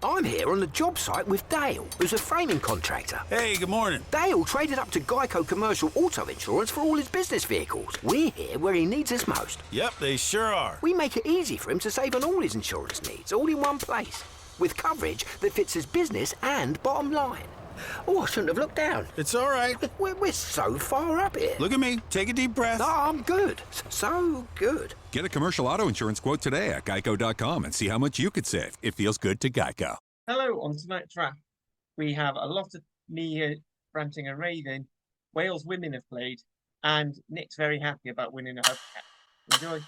I'm here on the job site with Dale, who's a framing contractor. Hey, good morning. Dale traded up to Geico Commercial Auto Insurance for all his business vehicles. We're here where he needs us most. Yep, they sure are. We make it easy for him to save on all his insurance needs, all in one place, with coverage that fits his business and bottom line. Oh, I shouldn't have looked down. It's all right. We're so far up here. Look at me. Take a deep breath. No, I'm good. So good. Get a commercial auto insurance quote today at geico.com and see how much you could save. It feels good to Geico. Hello, on tonight's wrap, we have a lot of me ranting and raving. Wales women have played, and Nick's very happy about winning a hubcap. Enjoy.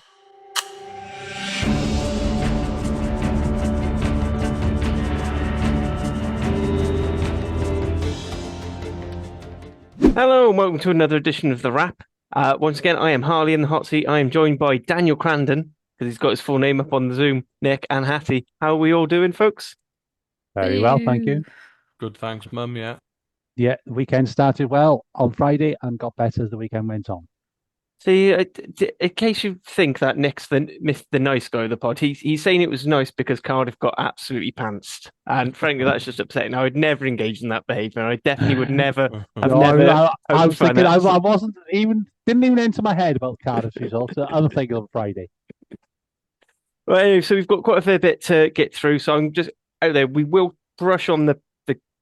Hello, and welcome to another edition of the Wrap. Once again, I am Harley in the hot seat. I am joined by Daniel Crandon, because he's got his full name up on the Zoom, Nick and Hattie. How are we all doing, folks? Very well, thank you. Good, thanks, Mum, yeah. Yeah, the weekend started well on Friday and got better as the weekend went on. See, in case you think that Nick's the nice guy of the pod, he's saying it was nice because Cardiff got absolutely pantsed. And frankly, that's just upsetting. I would never engage in that behaviour. I definitely would never have I was thinking, I didn't even enter my head about Cardiff's results. I'm thinking on Friday. Well, anyway, so we've got quite a fair bit to get through. So I'm just out there. We will brush on the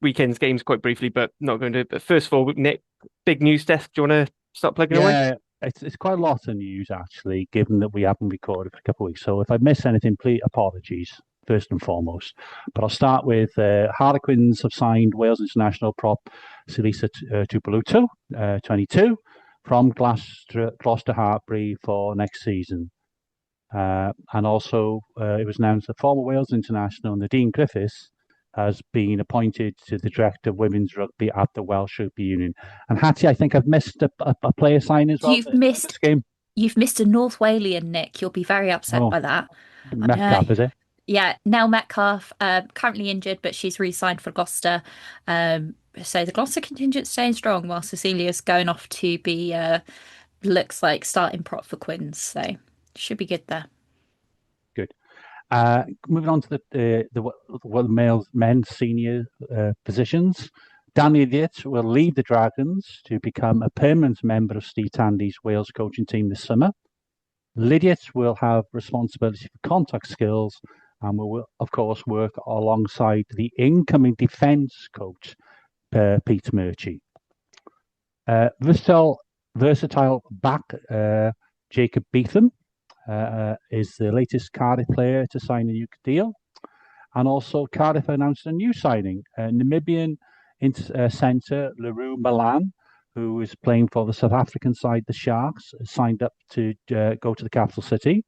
weekend's games quite briefly, but not going to. But first of all, Nick, big news desk. Do you want to start plugging away? Yeah, it's quite a lot of news, actually, given that we haven't recorded for a couple of weeks. So if I miss anything, please apologies, first and foremost. But I'll start with Harlequins have signed Wales international prop Salisa Tupalutu, 22, from Gloucester Hartbury for next season. And also, it was announced that former Wales international Nadine Griffiths has been appointed to the director of women's rugby at the Welsh Rugby Union. And Hattie, I think I've missed a player sign as well. You've missed a North Walian, Nick. You'll be very upset by that. Metcalf, is it? Yeah, Nell Metcalf, currently injured, but she's re-signed for Gloucester. So the Gloucester contingent's staying strong while Cecilia's going off to be, looks like starting prop for Quins. So should be good there. Good. Moving on to the men's senior positions. Dan Idiot will leave the Dragons to become a permanent member of Steve Tandy's Wales coaching team this summer. Lydiot will have responsibility for contact skills and will, of course, work alongside the incoming defence coach, Pete Murchie. Versatile back Jacob Beetham is the latest Cardiff player to sign a new deal. And also Cardiff announced a new signing, Namibian centre Leroux Milan, who is playing for the South African side, the Sharks, signed up to go to the capital city.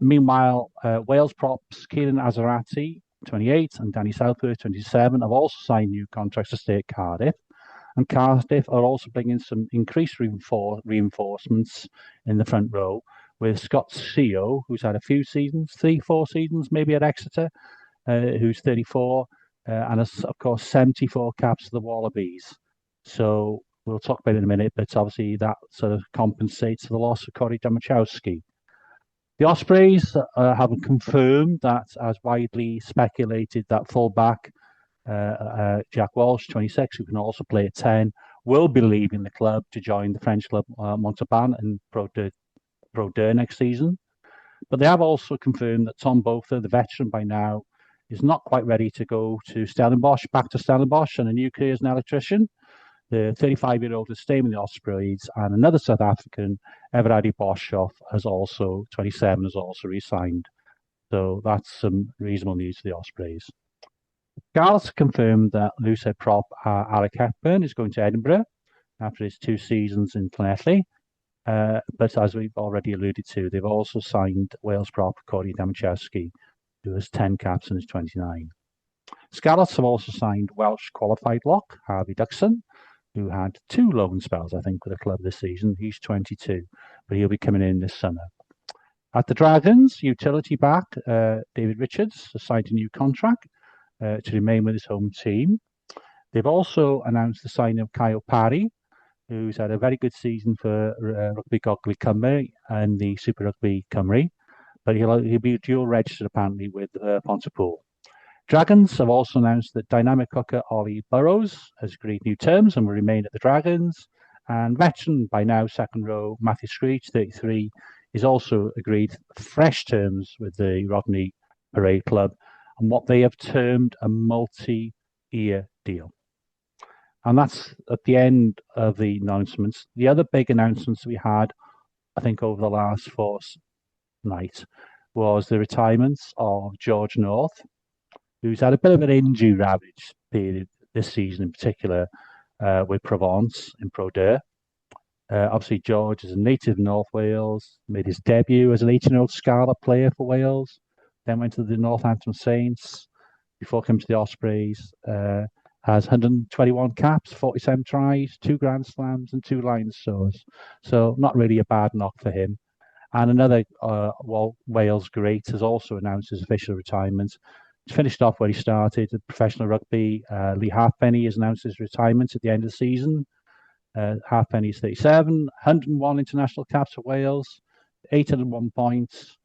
Meanwhile, Wales props Kieran Azarati, 28, and Danny Southworth, 27, have also signed new contracts to stay at Cardiff. And Cardiff are also bringing some increased reinforcements in the front row, with Scott Seo, who's had a few seasons, 3-4 seasons, maybe at Exeter, who's 34, and of course 74 caps for the Wallabies. So we'll talk about it in a minute, but obviously that sort of compensates for the loss of Corey Damachowski. The Ospreys have confirmed that, as widely speculated, that fullback Jack Walsh, 26, who can also play at 10, will be leaving the club to join the French club Montauban in Pro D next season. But they have also confirmed that Tom Botha, the veteran by now, is not quite ready to go to back to Stellenbosch and a new career as an electrician. The 35-year-old is staying with the Ospreys, and another South African, Everadi Boshoff, has also, 27, has also re-signed. So that's some reasonable news for the Ospreys. Gals confirmed that Lucid prop Alec Hepburn is going to Edinburgh after his 2 seasons in Llanelli. But as we've already alluded to, they've also signed Wales prop Corey Damachowski, who has 10 caps and is 29. Scarlets have also signed Welsh qualified lock Harvey Duxon, who had 2 loan spells, I think, with the club this season. He's 22, but he'll be coming in this summer. At the Dragons, utility back David Richards has signed a new contract to remain with his home team. They've also announced the signing of Kyle Parry, who's had a very good season for Rugby Gogley Cymru and the Super Rugby Cymru, but he'll be dual registered apparently with Pontypool. Dragons have also announced that dynamic hooker Ollie Burrows has agreed new terms and will remain at the Dragons. And veteran by now second row Matthew Screech, 33, is also agreed fresh terms with the Rodney Parade Club and what they have termed a multi-year deal. And that's at the end of the announcements. The other big announcements we had, I think, over the last fortnight was the retirements of George North, who's had a bit of an injury ravaged period this season in particular with Provence in Pro D2. Obviously, George is a native of North Wales, made his debut as an 18-year-old Scarlet player for Wales, then went to the Northampton Saints before coming to the Ospreys. Has 121 caps, 47 tries, 2 Grand Slams, and 2 Lions Soars. So not really a bad knock for him. And another Wales great has also announced his official retirement. He's finished off where he started at professional rugby. Lee Halfpenny has announced his retirement at the end of the season. Halfpenny is 37, 101 international caps for Wales, 801 points.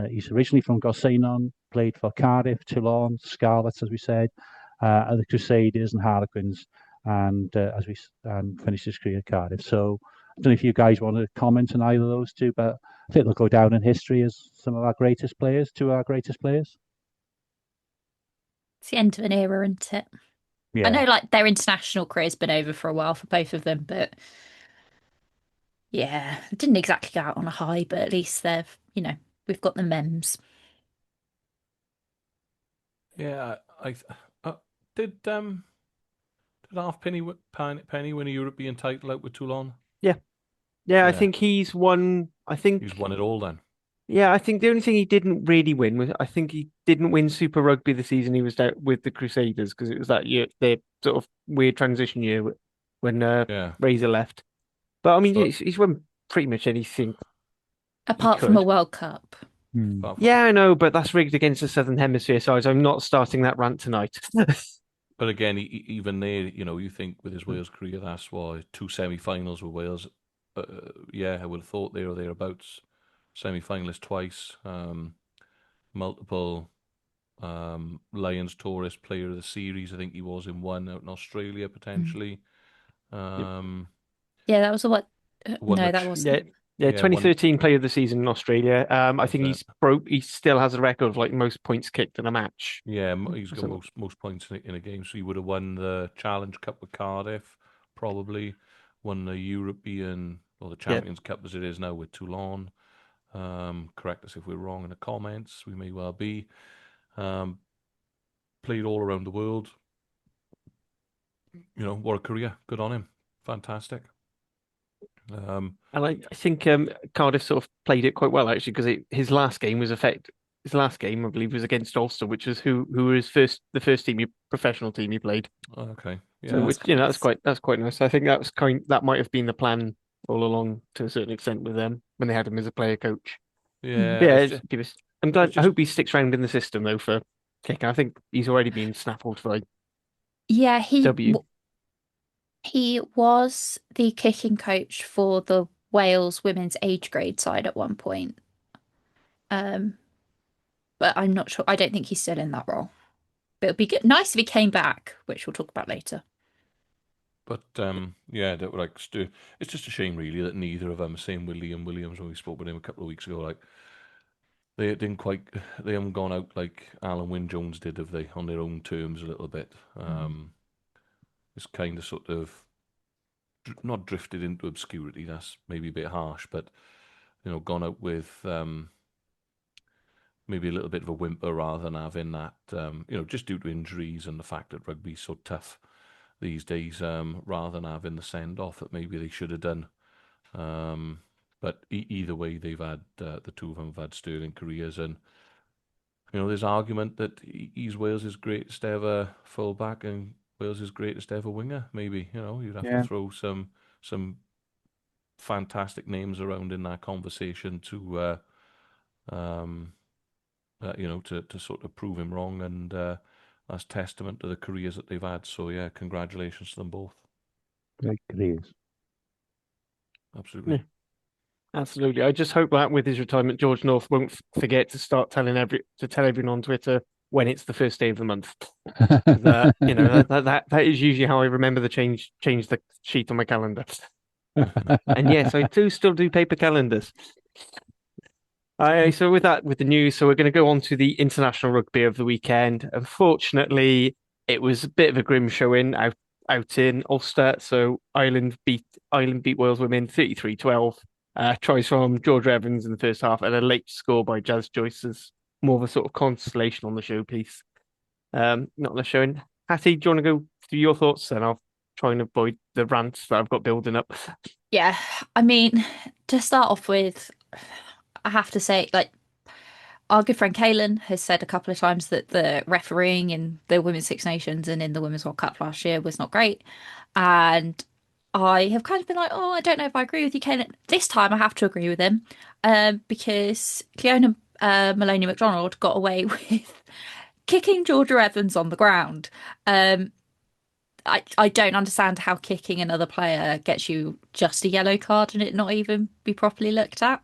He's originally from Gorseinon, played for Cardiff, Toulon, Scarlets, as we said, the Crusaders and Harlequins, and finished his career at Cardiff. So I don't know if you guys want to comment on either of those two, but I think they'll go down in history as some of our greatest players, two of our greatest players. It's the end of an era, isn't it? Yeah. I know, like, their international career's been over for a while for both of them, but yeah, it didn't exactly go out on a high, but at least we've got the mems. Yeah, did Halfpenny win a European title out with Toulon? Yeah, I think he's won. He's won it all then. Yeah, I think the only thing he didn't really win was I think he didn't win Super Rugby the season he was out with the Crusaders because it was that year, the sort of weird transition year when Razor left. But I mean, he's won pretty much anything Apart from a World Cup. Yeah, I know, but that's rigged against the Southern Hemisphere side. So I'm not starting that rant tonight. But again, even there, you think with his Wales career, that's why 2 semi-finals with Wales. I would have thought there or thereabouts. Semi-finalist twice, multiple Lions Tourist Player of the Series. I think he was in one out in Australia potentially. Yeah, that was what. No, that wasn't. Yeah, 2013 Player of the Season in Australia. I think he still has a record of like most points kicked in a match. Yeah, he's got most points in a game. So he would have won the Challenge Cup with Cardiff, probably won the European or the Champions Cup as it is now with Toulon. Correct us if we're wrong in the comments. We may well be. Played all around the world. What a career. Good on him. Fantastic. And I think Cardiff sort of played it quite well actually because his last game, I believe, was against Ulster, which was who was the first professional team he played. Okay, yeah, so that's quite nice. I think that might have been the plan all along to a certain extent with them when they had him as a player coach. Yeah, I hope he sticks around in the system though for kicking. I think he's already been snaffled for He was the kicking coach for the Wales women's age grade side at one point. But I'm not sure. I don't think he's still in that role. But it'd be nice if he came back, which we'll talk about later. But it's just a shame really that neither of them, same with Liam Williams when we spoke with him a couple of weeks ago, like they haven't gone out like Alan Wynne-Jones did, have they, on their own terms a little bit. It's kind of sort of not drifted into obscurity, that's maybe a bit harsh, but gone out with maybe a little bit of a whimper rather than having that just due to injuries and the fact that rugby's so tough these days, rather than having the send-off that maybe they should have done. But either way, they've had the two of them have had sterling careers, and there's argument that he's Wales's greatest ever fullback and Wales's greatest ever winger. Maybe you'd have to throw some fantastic names around in that conversation to to sort of prove him wrong, and that's testament to the careers that they've had. So yeah, congratulations to them both. Great careers. Absolutely. Yeah. Absolutely. I just hope that with his retirement, George North won't forget to start tell everyone on Twitter when it's the first day of the month. That that is usually how I remember the change the sheet on my calendar. And yes, I do still do paper calendars. So with the news, so we're going to go on to the international rugby of the weekend. Unfortunately, it was a bit of a grim showing out in Ulster. So Ireland beat Wales women 33-12. Tries from George Evans in the first half and a late score by Jazz Joyce's more of a sort of consolation on the showpiece. Not on the showing. Hattie, do you want to go through your thoughts? And I'll try and avoid the rants that I've got building up. Yeah, I mean, to start off with, I have to say, like, our good friend Kaylin has said a couple of times that the refereeing in the Women's Six Nations and in the Women's World Cup last year was not great. And I have kind of been like, oh, I don't know if I agree with you, Kaylin. This time I have to agree with him, because Cleona Maloney McDonald got away with kicking Georgia Evans on the ground. I don't understand how kicking another player gets you just a yellow card and it not even be properly looked at.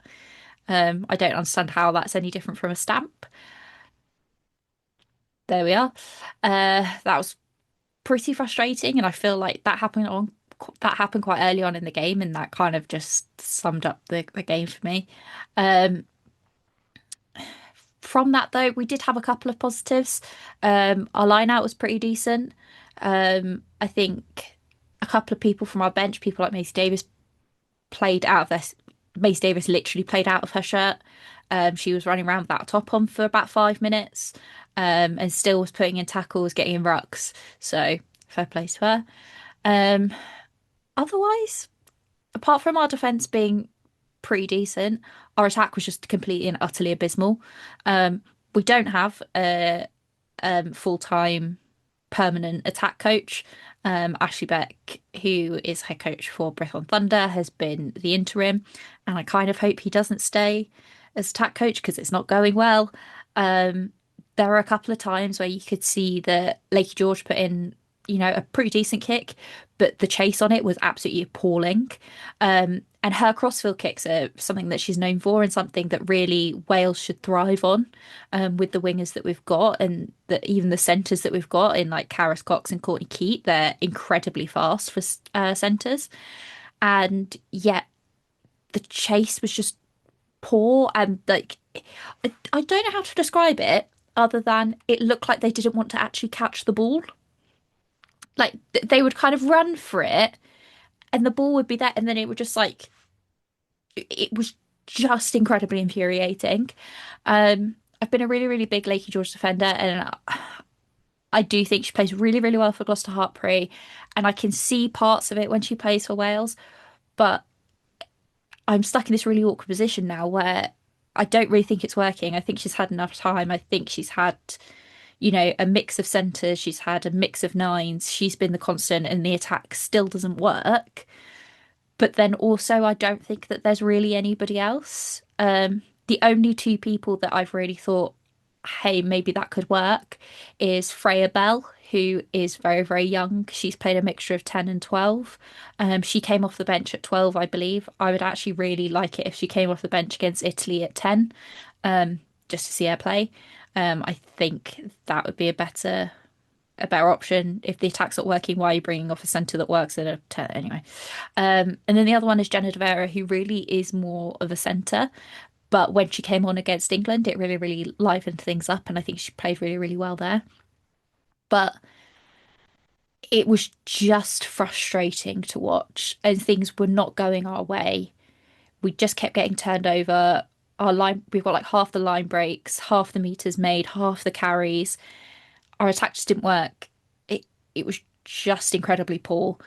I don't understand how that's any different from a stamp. There we are. That was pretty frustrating, and I feel like that happened quite early on in the game, and that kind of just summed up the game for me. Um, from that though, we did have a couple of positives. Our line out was pretty decent. I think a couple of people from our bench, people like Macy Davis, played out of their. Mace Davis literally played out of her shirt. She was running around with that top on for about 5 minutes, and still was putting in tackles, getting in rucks. So fair play to her. Otherwise, apart from our defence being pretty decent, our attack was just completely and utterly abysmal. We don't have a full-time permanent attack coach. Ashley Beck, who is head coach for Brecon Thunder, has been the interim, and I kind of hope he doesn't stay as attack coach because it's not going well. There were a couple of times where you could see that Lakey George put in, a pretty decent kick, but the chase on it was absolutely appalling. And her crossfield kicks are something that she's known for and something that really Wales should thrive on, with the wingers that we've got and even the centres that we've got in like Karis Cox and Courtney Keat. They're incredibly fast for centres. And yet the chase was just poor. And like, I don't know how to describe it other than it looked like they didn't want to actually catch the ball. Like they would kind of run for it and the ball would be there and then it would just like it was just incredibly infuriating. I've been a really, really big Lakey George defender, and I do think she plays really, really well for Gloucester Hartpury, and I can see parts of it when she plays for Wales, but I'm stuck in this really awkward position now where I don't really think it's working. I think she's had enough time. I think she's had, a mix of centres. She's had a mix of nines. She's been the constant, and the attack still doesn't work. But then also, I don't think that there's really anybody else. The only two people that I've really thought, hey, maybe that could work is Freya Bell, who is very, very young. She's played a mixture of 10 and 12. She came off the bench at 12, I believe. I would actually really like it if she came off the bench against Italy at 10, just to see her play. I think that would be a better option. If the attack's not working, why are you bringing off a centre that works at a 10 anyway? And then the other one is Jenna De Vera, who really is more of a centre. But when she came on against England, it really, really livened things up. And I think she played really, really well there. But it was just frustrating to watch. And things were not going our way. We just kept getting turned over. Our line, we've got like half the line breaks, half the meters made, half the carries. Our attack just didn't work. It was just incredibly poor.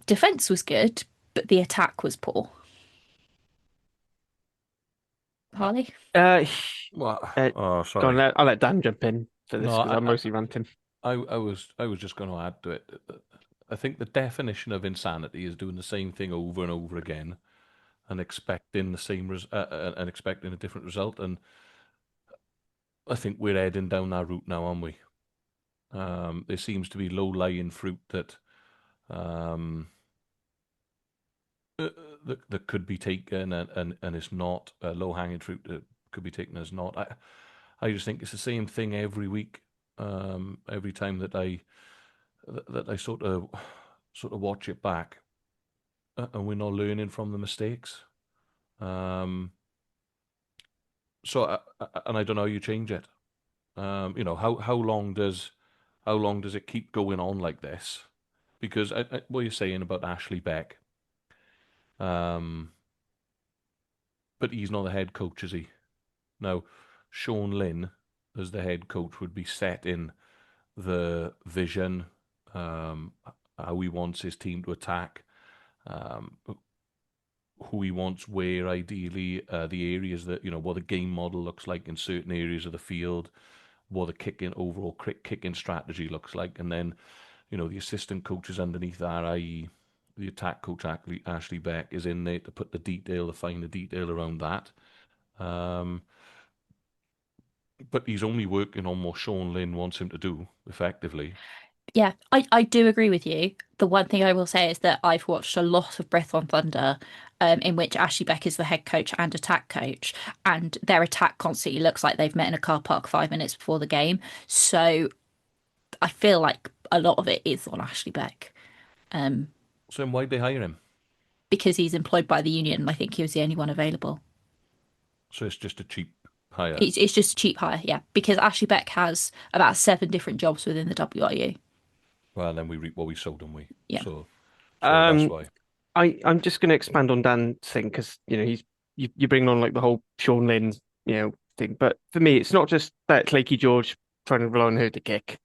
Defense was good, but the attack was poor. Harley? Well, Go sorry. on, I'll let Dan jump in for this No, because I'm mostly ranting. I was just going to add to it. I think the definition of insanity is doing the same thing over and over again and expecting the same and expecting a different result. And I think we're heading down that route now, aren't we? There seems to be low-lying fruit that that could be taken and it's not low-hanging fruit that could be taken as not. I just think it's the same thing every week. every time that I sort of watch it back, and we're not learning from the mistakes. So and I don't know how you change it. How long does it keep going on like this? Because what you're saying about Ashley Beck, but he's not the head coach, is he? Now, Sean Lynn, as the head coach, would be set in the vision, how he wants his team to attack, who he wants where, ideally, the areas that, what the game model looks like in certain areas of the field, what the overall kicking strategy looks like, and then, the assistant coaches underneath that, i.e. the attack coach, Ashley Beck, is in there to put the finer detail around that. But he's only working on what Sean Lynn wants him to do, effectively. Yeah, I do agree with you. The one thing I will say is that I've watched a lot of Breath on Thunder, in which Ashley Beck is the head coach and attack coach, and their attack constantly looks like they've met in a car park 5 minutes before the game. So I feel like a lot of it is on Ashley Beck. So then why'd they hire him? Because he's employed by the union, and I think he was the only one available. So it's just a cheap hire. It's just a cheap hire, yeah. Because Ashley Beck has about 7 different jobs within the WRU. Well, then we reap what we sowed, don't we? Yeah. So that's why. I'm just going to expand on Dan's thing because you bring on like the whole Sean Lynn thing, but for me it's not just that Lakey George trying to rely on her to kick,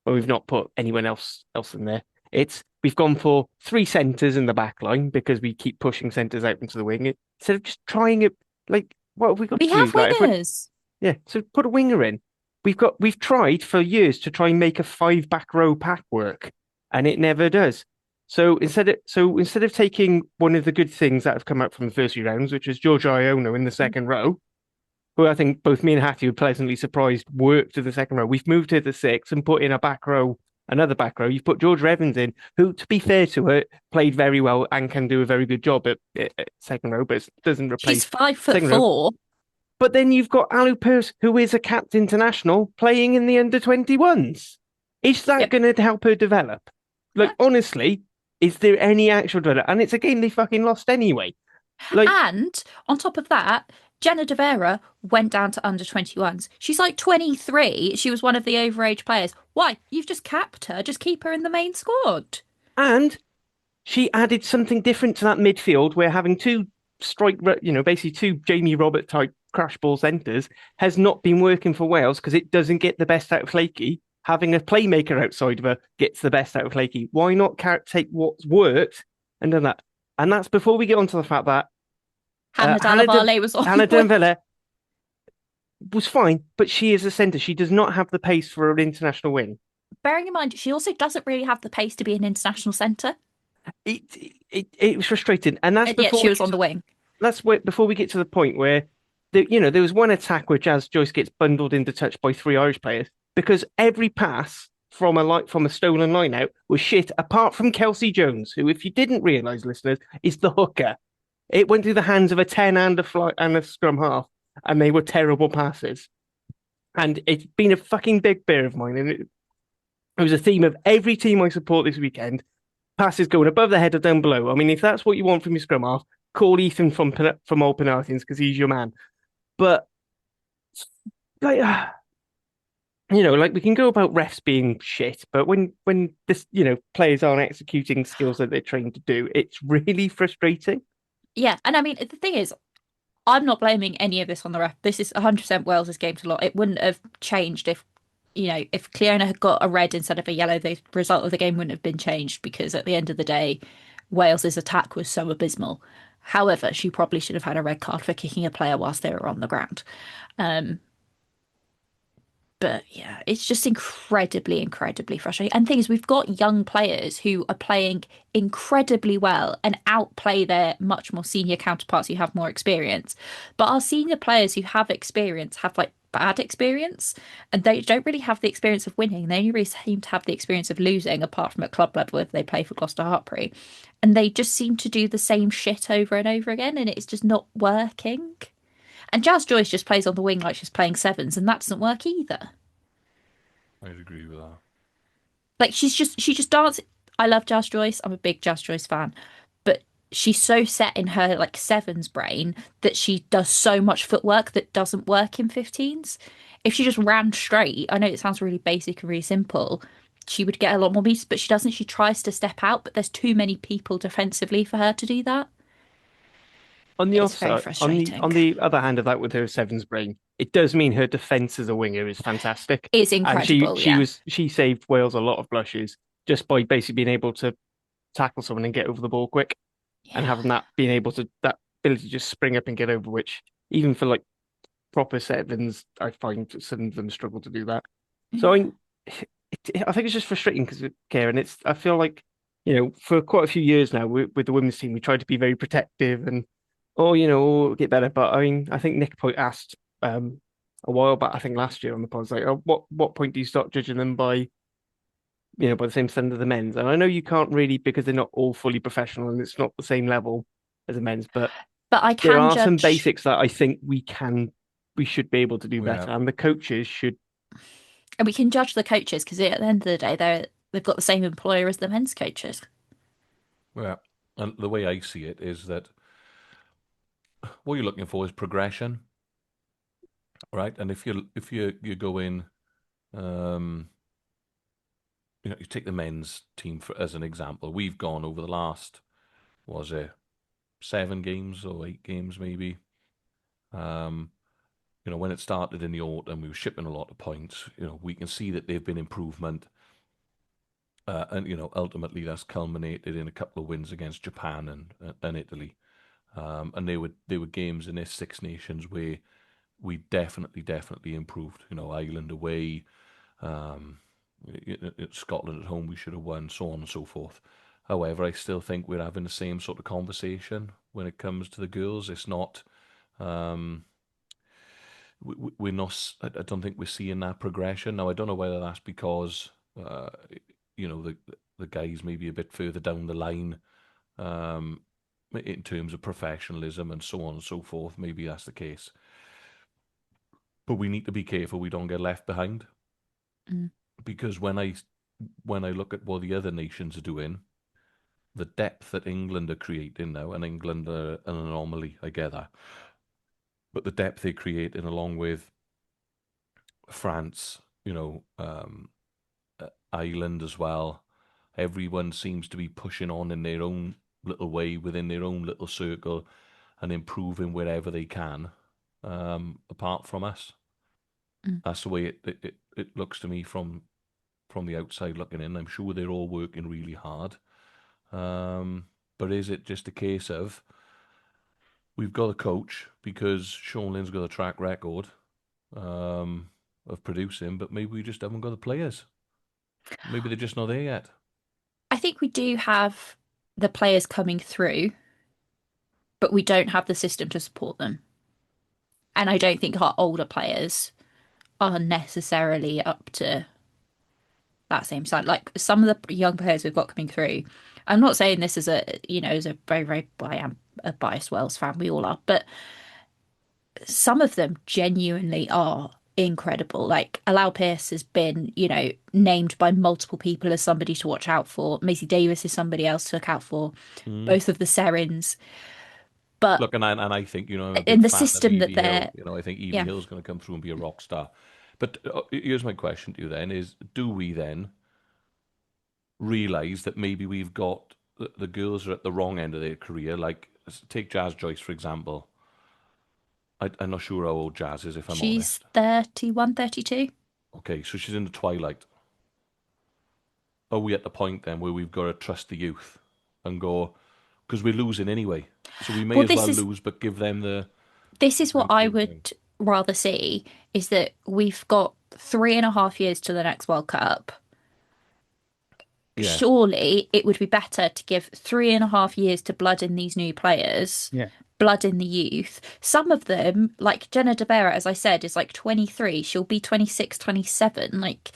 when we've not put anyone else in there. It's we've gone for 3 centres in the back line because we keep pushing centres out into the wing instead of just trying it. Like, what have we got? We to have do? wingers. Yeah, so put a winger in. We've tried for years to try and make a 5 back row pack work, and it never does. So instead of taking one of the good things that have come out from the first few rounds, which is George Iono in the second row, who I think both me and Hattie were pleasantly surprised worked to the second row. We've moved to the 6 and put in another back row. You've put George Evans in, who, to be fair to her, played very well and can do a very good job at second row, but doesn't replace. She's 5'4". But then you've got Alu Pearce, who is a capped international, playing in the under-21s. Is that going to help her develop? Like, honestly, is there any actual development? And it's a game they fucking lost anyway. And on top of that, Jenna De Vera went down to under-21s. She's like 23. She was one of the overage players. Why? You've just capped her. Just keep her in the main squad. And she added something different to that midfield where having 2 basically 2 Jamie Robert type crash ball centres has not been working for Wales because it doesn't get the best out of Lakey. Having a playmaker outside of her gets the best out of Lakey. Why not take what's worked and done that? And that's before we get onto the fact that Hannah Delavallee was on. Hannah Delavallee was fine, but she is a centre. She does not have the pace for an international win. Bearing in mind, she also doesn't really have the pace to be an international centre. It was frustrating, and that's before she was on the wing. That's before we get to the point where there was one attack where Jazz Joyce gets bundled into touch by 3 Irish players because every pass from a stolen line out was shit, apart from Kelsey Jones, who, if you didn't realise, listeners, is the hooker. It went through the hands of a 10 and a scrum half, and they were terrible passes. And it's been a fucking big bear of mine, and it was a theme of every team I support this weekend. Passes going above the head or down below. I mean, if that's what you want from your scrum half, call Ethan from Old Penalties because he's your man. But like we can go about refs being shit, but when this players aren't executing skills that they're trained to do, it's really frustrating. Yeah, and I mean the thing is, I'm not blaming any of this on the ref. This is 100% Wales' game to lot. It wouldn't have changed if Cleona had got a red instead of a yellow. The result of the game wouldn't have been changed because at the end of the day, Wales's attack was so abysmal. However, she probably should have had a red card for kicking a player whilst they were on the ground. But yeah, it's just incredibly, incredibly frustrating. And the thing is, we've got young players who are playing incredibly well and outplay their much more senior counterparts who have more experience. But our senior players who have experience have like bad experience, and they don't really have the experience of winning. They only really seem to have the experience of losing, apart from at club level if they play for Gloucester Hartpury. And they just seem to do the same shit over and over again, and it's just not working. And Jazz Joyce just plays on the wing like she's playing sevens, and that doesn't work either. I'd agree with that. Like she just dances. I love Jazz Joyce. I'm a big Jazz Joyce fan, but she's so set in her like sevens brain that she does so much footwork that doesn't work in 15s. If she just ran straight, I know it sounds really basic and really simple, she would get a lot more meters, but she doesn't. She tries to step out, but there's too many people defensively for her to do that. On the It's very offside, frustrating. on the other hand of that, with her sevens brain, it does mean her defense as a winger is fantastic, It's and incredible, yeah. she saved Wales a lot of blushes just by basically being able to tackle someone and get over the ball quick, and Yeah. having that being able to that ability to just spring up and get over, which even for like proper sevens, I find some of them struggle to do that. So Yeah. I think it's just frustrating because Karen, I feel like for quite a few years now with the women's team, we tried to be very protective and get better. But I mean, I think Nick Point asked a while back, I think last year on the pod, like, oh, what point do you start judging them by by the same standard of the men's? And I know you can't really because they're not all fully professional and it's not the same level as the men's, but But I there can are some judge, basics that I think we should be able to do Yeah, better, and the coaches should. and we can judge the coaches because at the end of the day, they've got the same employer as the men's coaches. yeah. And the way I see it is that what you're looking for is progression, right? And if you go in, um, you take the men's team as an example. We've gone over the last, was it 7 games or 8 games maybe? Um, when it started in the autumn, we were shipping a lot of points. We can see that they've been improvement. And ultimately that's culminated in a couple of wins against Japan and Italy. And they were games in this Six Nations where we definitely improved. Ireland away, um, Scotland at home we should have won, so on and so forth. However, I still think we're having the same sort of conversation when it comes to the girls. It's not. Um, we're not. I don't think we're seeing that progression now. I don't know whether that's because uh, the guys maybe a bit further down the line, um, in terms of professionalism and so on and so forth. Maybe that's the case, but we need to be careful we don't get left behind, Mm. because when I look at what the other nations are doing, the depth that England are creating now, and England are an anomaly, I get that, but the depth they're creating along with France, Ireland as well. Everyone seems to be pushing on in their own little way within their own little circle and improving wherever they can, apart from us. Mm. That's the way it looks to me from the outside looking in. I'm sure they're all working really hard. But is it just a case of we've got a coach because Sean Lynn's got a track record of producing, but maybe we just haven't got the players. Maybe they're just not there yet. I think we do have the players coming through, but we don't have the system to support them. And I don't think our older players are necessarily up to that same side. Like some of the young players we've got coming through. I'm not saying this as as a very, very, I am a biased Wales fan, we all are, but some of them genuinely are incredible. Like Allow Pierce has been, named by multiple people as somebody to watch out for. Maisie Davis is somebody else to look out for. Mm. Both of the Serins. But Look, and I think, I'm a in big the fan of system that Evie they're, Hill. I think Evie yeah, Hill's going to come through and be a rock star. But here's my question to you then is, do we then realise that maybe we've got the girls are at the wrong end of their career? Like, take Jazz Joyce, for example. I'm not sure how old Jazz is, if I'm she's honest. 31, 32. Okay, so she's in the twilight. Are we at the point then where we've got to trust the youth and go, because we're losing anyway, so we may Well, as well lose, but give them the this is what I benefit of the would doubt. rather see is that we've got 3.5 years to the next World Cup. Yeah, Surely it would be better to give 3.5 years to blood in these new players, Yeah. blood in the youth. Some of them, like Jenna De Vera, as I said, is like 23. She'll be 26, 27. Like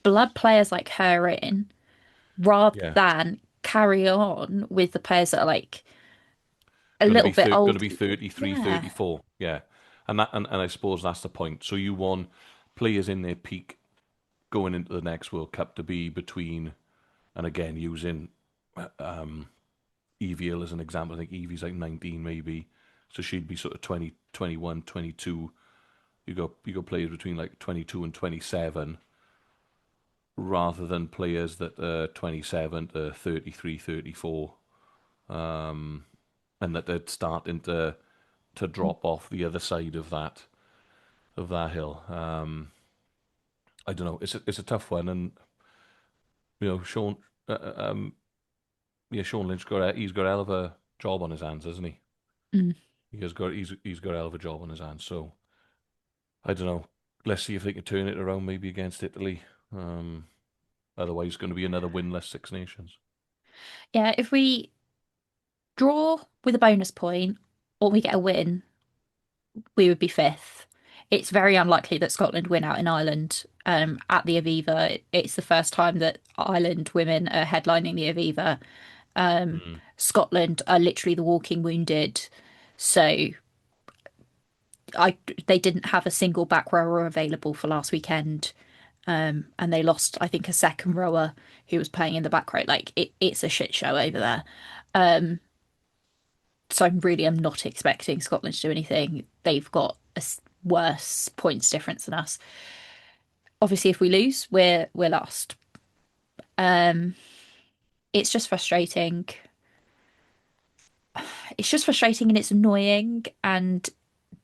blood players like her in, rather yeah. than carry on with the players that are like a Going to little be bit going to old. be 33, Yeah. 34. Yeah, and I suppose that's the point. So you want players in their peak, going into the next World Cup to be between, and again using Evie as an example. I think Evie's like 19 maybe, so she'd be sort of 20, 21, 22. You got players between like 22 and 27, rather than players that are 27 to 33, 34, and that they're starting to drop off the other side of that hill. I don't know. It's a tough one, and Sean, Sean Lynch he's got a hell of a job on his hands, hasn't he? Mm. He's got a hell of a job on his hands. So I don't know. Let's see if they can turn it around, maybe against Italy. Otherwise, it's going to be another winless Six Nations. Yeah, if we draw with a bonus point or we get a win, we would be fifth. It's very unlikely that Scotland win out in Ireland at the Aviva. It's the first time that Ireland women are headlining the Aviva. Scotland are literally the walking wounded. So they didn't have a single back rower available for last weekend. And they lost, I think, a second rower who was playing in the back row. Like it's a shit show over there. So I'm not expecting Scotland to do anything. They've got a worse points difference than us. Obviously, if we lose, we're lost. It's just frustrating. It's just frustrating and it's annoying, and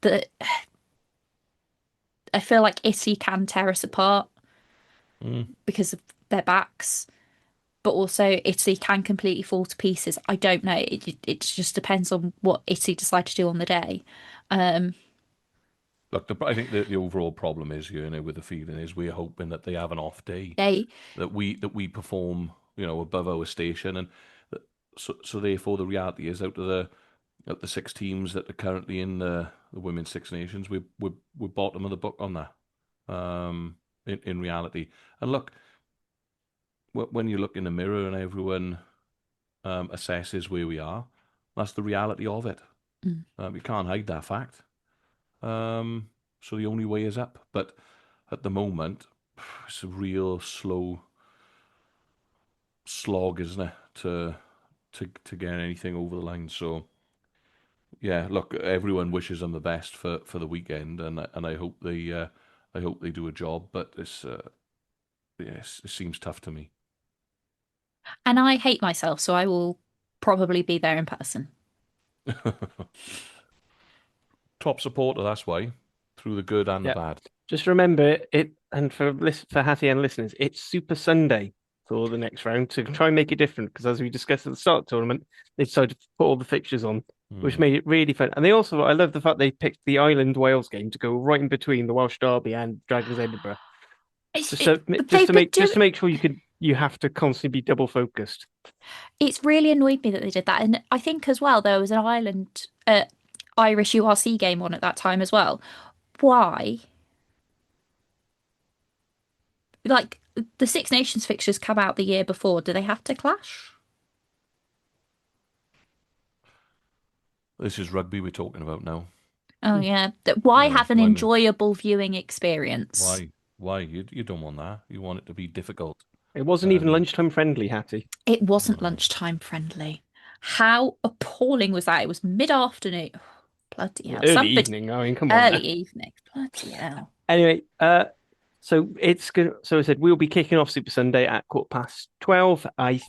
the I feel like Italy can tear us apart because of their backs, but also Italy can completely fall to pieces. I don't know. It just depends on what Italy decide to do on the day. Look, I think the overall problem is, with the feeling is we're hoping that they have an off day, They that we perform, above our station, and so therefore the reality is out of the six teams that are currently in the Women's Six Nations, we're bottom of the book on that. In reality, and look, when you look in the mirror and everyone assesses where we are, that's the reality of it. You can't hide that fact. So the only way is up. But at the moment, it's a real slow slog, isn't it, to get anything over the line. So yeah, look, everyone wishes them the best for the weekend, and I hope they do a job. But yes, it seems tough to me. and I hate myself, so I will probably be there in person. Top supporter, that's why, through the good and the Yeah. bad. Just remember it, and for Hattie and listeners, it's Super Sunday for the next round to try and make it different. Because as we discussed at the start of the tournament, they decided to put all the fixtures on, which made it really fun. And they also, I love the fact they picked the Ireland Wales game to go right in between the Welsh Derby and Dragons Edinburgh, just to make sure you have to constantly be double focused. It's really annoyed me that they did that, and I think as well there was an Irish URC game on at that time as well. Why? Like the Six Nations fixtures come out the year before. Do they have to clash? This is rugby we're talking about now. Oh yeah. Why Yeah, have an why not? enjoyable viewing experience? Why? You don't want that. You want it to be difficult. It wasn't even lunchtime friendly, Hattie. It wasn't lunchtime friendly. How appalling was that? It was mid-afternoon. Bloody hell. Early evening. I mean, come on. Early evening. Bloody hell. Anyway, so it's good. So I said we'll be kicking off Super Sunday at 12:15. I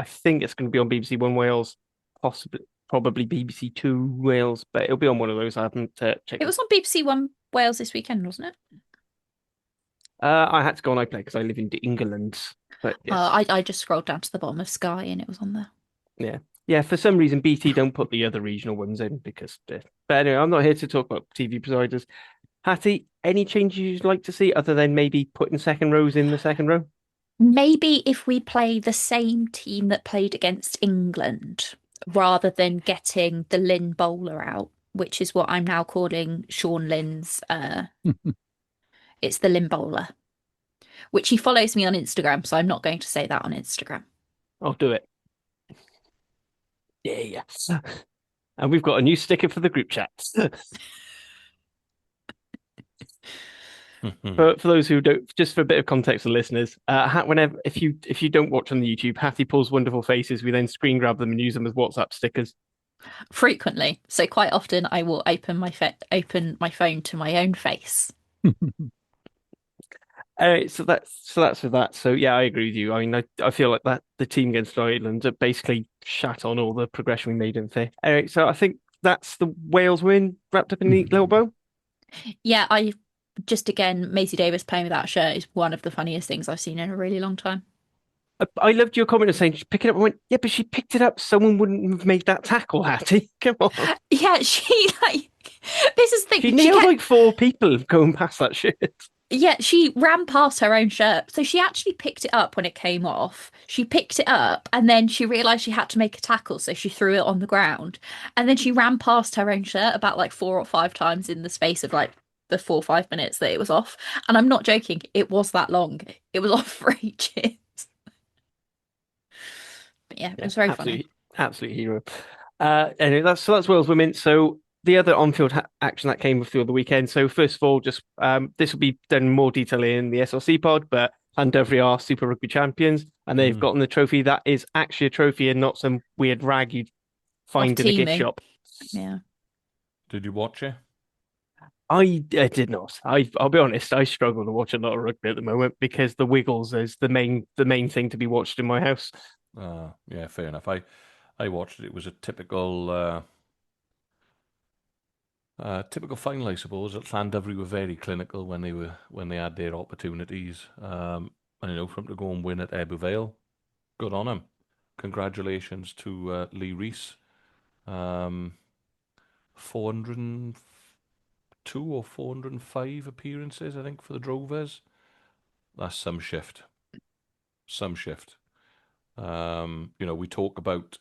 think it's going to be on BBC One Wales, probably BBC Two Wales, but it'll be on one of those. I haven't checked. It was on BBC One Wales this weekend, wasn't it? I had to go on iPlayer because I live in England. But yes. I just scrolled down to the bottom of Sky and it was on there. Yeah. For some reason, BT don't put the other regional ones in because. But anyway, I'm not here to talk about TV providers. Hattie, any changes you'd like to see other than maybe putting second rows in the second row? Maybe if we play the same team that played against England, rather than getting the Lynn bowler out, which is what I'm now calling Sean Lynn's. It's the Lynn bowler, which he follows me on Instagram, so I'm not going to say that on Instagram. I'll do it. Yeah. And we've got a new sticker for the group chat. For those who don't, just for a bit of context for listeners, whenever if you don't watch on the YouTube, Hattie pulls wonderful faces. We then screen grab them and use them as WhatsApp stickers. Frequently. So quite often I will open my phone to my own face. So that's with that. So yeah, I agree with you. I mean, I feel like that the team against Ireland basically shat on all the progression we made in there. Anyway, so I think that's the Wales win wrapped up in a neat little bow. Yeah, I just again, Maisie Davis playing without a shirt is one of the funniest things I've seen in a really long time. I loved your comment of saying she picked it up. I went, yeah, but she picked it up. Someone wouldn't have made that tackle, Hattie. Come on. Yeah, she like this is the She thing. nailed like 4 people going past that shit. Yeah, she ran past her own shirt. So she actually picked it up when it came off. She picked it up and then she realized she had to make a tackle, so she threw it on the ground. And then she ran past her own shirt about like 4 or 5 times in the space of like the 4 or 5 minutes that it was off. And I'm not joking, it was that long. It was off for ages. But yeah, it was very funny. Absolute hero. Anyway, that's Wales women. So the other on-field action that came through the weekend. So first of all, just this will be done in more detail in the SLC pod, but Llandovery are Super Rugby champions, and they've gotten the trophy that is actually a trophy and not some weird rag you'd find in a gift shop. Yeah. Did you watch it? I did not. I'll be honest. I struggle to watch a lot of rugby at the moment because the Wiggles is the main thing to be watched in my house. Yeah, fair enough. I watched it. It was a typical final, I suppose. Llandovery were very clinical when they had their opportunities. And for them to go and win at Ebbw Vale, good on them. Congratulations to Lee Rees. 402 or 405 appearances, I think, for the Drovers. That's some shift. We talk about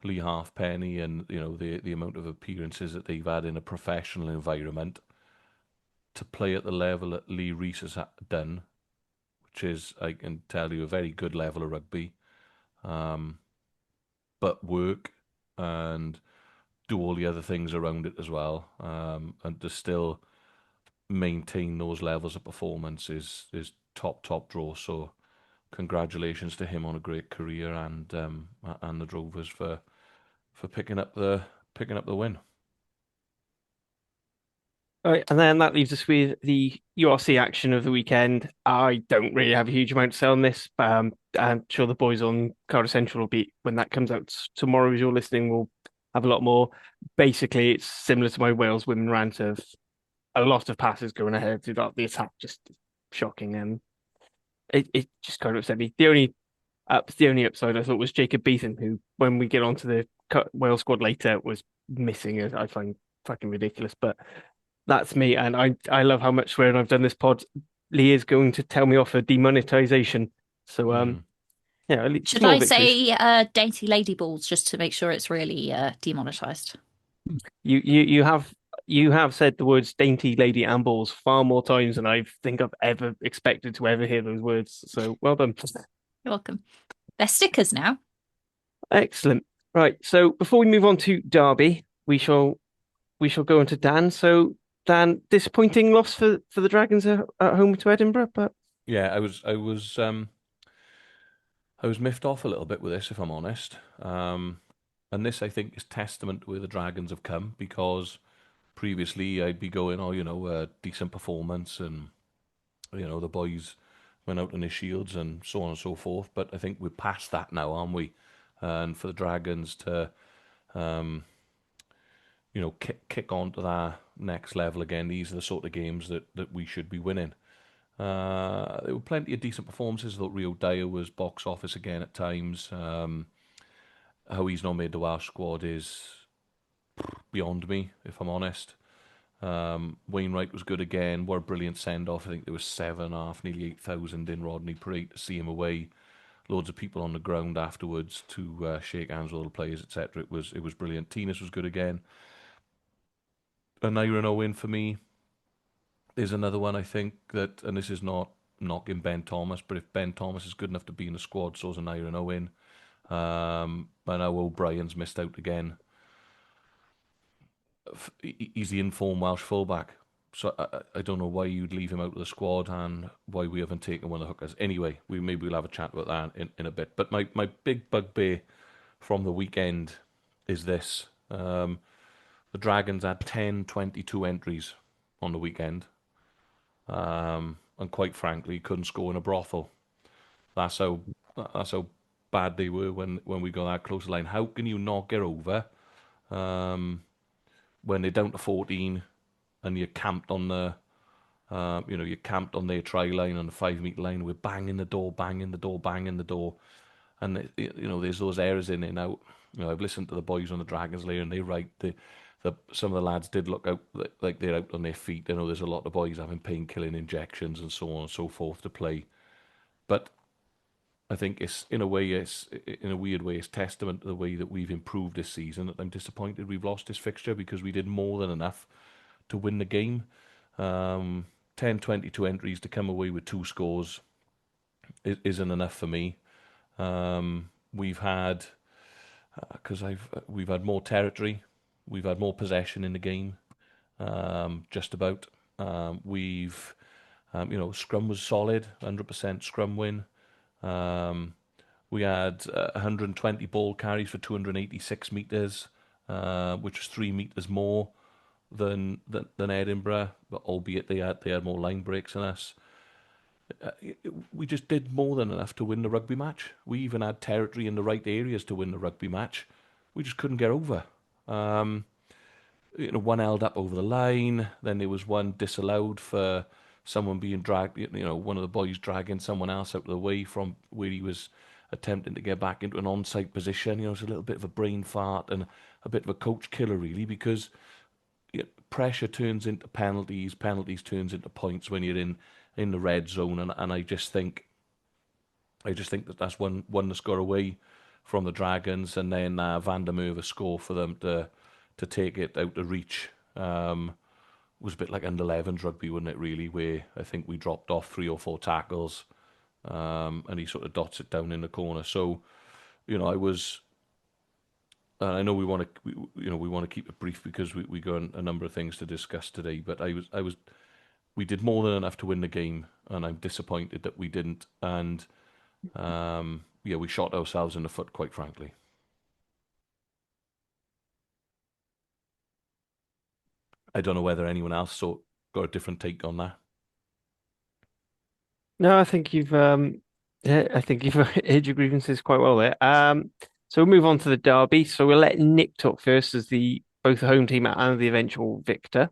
Lee Halfpenny and the amount of appearances that they've had in a professional environment. To play at the level that Lee Rees has done, which is, I can tell you, a very good level of rugby, but work and do all the other things around it as well, and to still maintain those levels of performance is top draw. So congratulations to him on a great career, and the Drovers for picking up the win. All right, and then that leaves us with the URC action of the weekend. I don't really have a huge amount to say on this. I'm sure the boys on Cardiff Central will be, when that comes out tomorrow as you're listening, will have a lot more. Basically, it's similar to my Wales women rant of a lot of passes going ahead. The attack just shocking, and it just kind of upset me. The only upside I thought was Jacob Beetham, who, when we get onto the Wales squad later, was missing. I find fucking ridiculous, but that's me, and I love how much when I've done this pod, Lee is going to tell me off for demonetization. So yeah, should I say dainty lady balls just to make sure it's really demonetized? You have said the words dainty lady and balls far more times than I think I've ever expected to ever hear those words. So well done. You're welcome. They're stickers now. Excellent. Right. So before we move on to Derby, we shall go on to Dan. So Dan, disappointing loss for the Dragons at home to Edinburgh, but yeah, I was miffed off a little bit with this, if I'm honest. And this, I think, is testament to where the Dragons have come, because previously I'd be going, a decent performance, and the boys went out on their shields and so on and so forth. But I think we're past that now, aren't we? And for the Dragons to kick on to that next level again, these are the sort of games that we should be winning. There were plenty of decent performances. I thought Rio Dyer was box office again at times. How he's not made the Welsh squad is beyond me, if I'm honest. Wainwright was good again. What a brilliant send-off. I think there was 7.5, nearly 8,000 in Rodney Parade to see him away. Loads of people on the ground afterwards to shake hands with all the players, etc. It was brilliant. Tinas was good again. An Iron Owen for me is another one, I think, that, and this is not knocking Ben Thomas, but if Ben Thomas is good enough to be in the squad, so is an Iron Owen. I know O'Brien's missed out again. He's the informed Welsh fullback. So I don't know why you'd leave him out of the squad and why we haven't taken one of the hookers. Anyway, maybe we'll have a chat about that in a bit. But my big bugbear from the weekend is this. The Dragons had 10-22 entries on the weekend. And quite frankly, couldn't score in a brothel. That's how bad they were when we got that close line. How can you not get over when they're down to 14 and you're camped on the you're camped on their try line on the 5 metre line. We're banging the door, banging the door, banging the door, and there's those errors in it now. I've listened to the boys on the Dragons layer, and they're right. Some of the lads did look out like they're out on their feet. I know there's a lot of boys having pain-killing injections and so on and so forth to play, but I think in a weird way, it's testament to the way that we've improved this season. That I'm disappointed we've lost this fixture because we did more than enough to win the game. 10-22 entries to come away with 2 scores isn't enough for me. We've had we've had more territory, we've had more possession in the game, just about. We've scrum was solid, 100% scrum win. We had 120 ball carries for 286 metres, which was 3 metres more than Edinburgh, but albeit they had more line breaks than us. We just did more than enough to win the rugby match. We even had territory in the right areas to win the rugby match. We just couldn't get over. One held up over the line, then there was one disallowed for someone being dragged, one of the boys dragging someone else out of the way from where he was attempting to get back into an onside position. It's a little bit of a brain fart and a bit of a coach killer, really, because pressure turns into penalties turns into points when you're in the red zone, and I just think that's one to score away from the Dragons, and then Van der Merwe score for them to take it out of reach. Was a bit like under 11s rugby, wasn't it, really, where I think we dropped off 3 or 4 tackles, and he sort of dots it down in the corner. So, I know we want to keep it brief because we got a number of things to discuss today, but we did more than enough to win the game, and I'm disappointed that we didn't, and we shot ourselves in the foot, quite frankly. I don't know whether anyone else got a different take on that. No, I think you've aired your grievances quite well there. So we'll move on to the derby. So we'll let Nick talk first as both the home team and the eventual victor.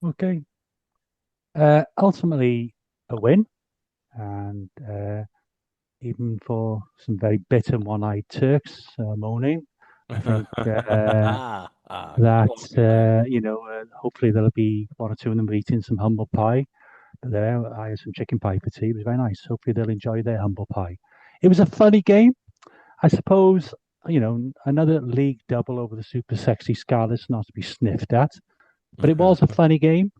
Okay. Ultimately, a win, and even for some very bitter one-eyed Turks moaning, I think hopefully there'll be 1 or 2 of them eating some humble pie. But there, I had some chicken pie for tea. It was very nice. Hopefully they'll enjoy their humble pie. It was a funny game. I suppose, another league double over the super sexy Scarlets, not to be sniffed at. But it was a funny game.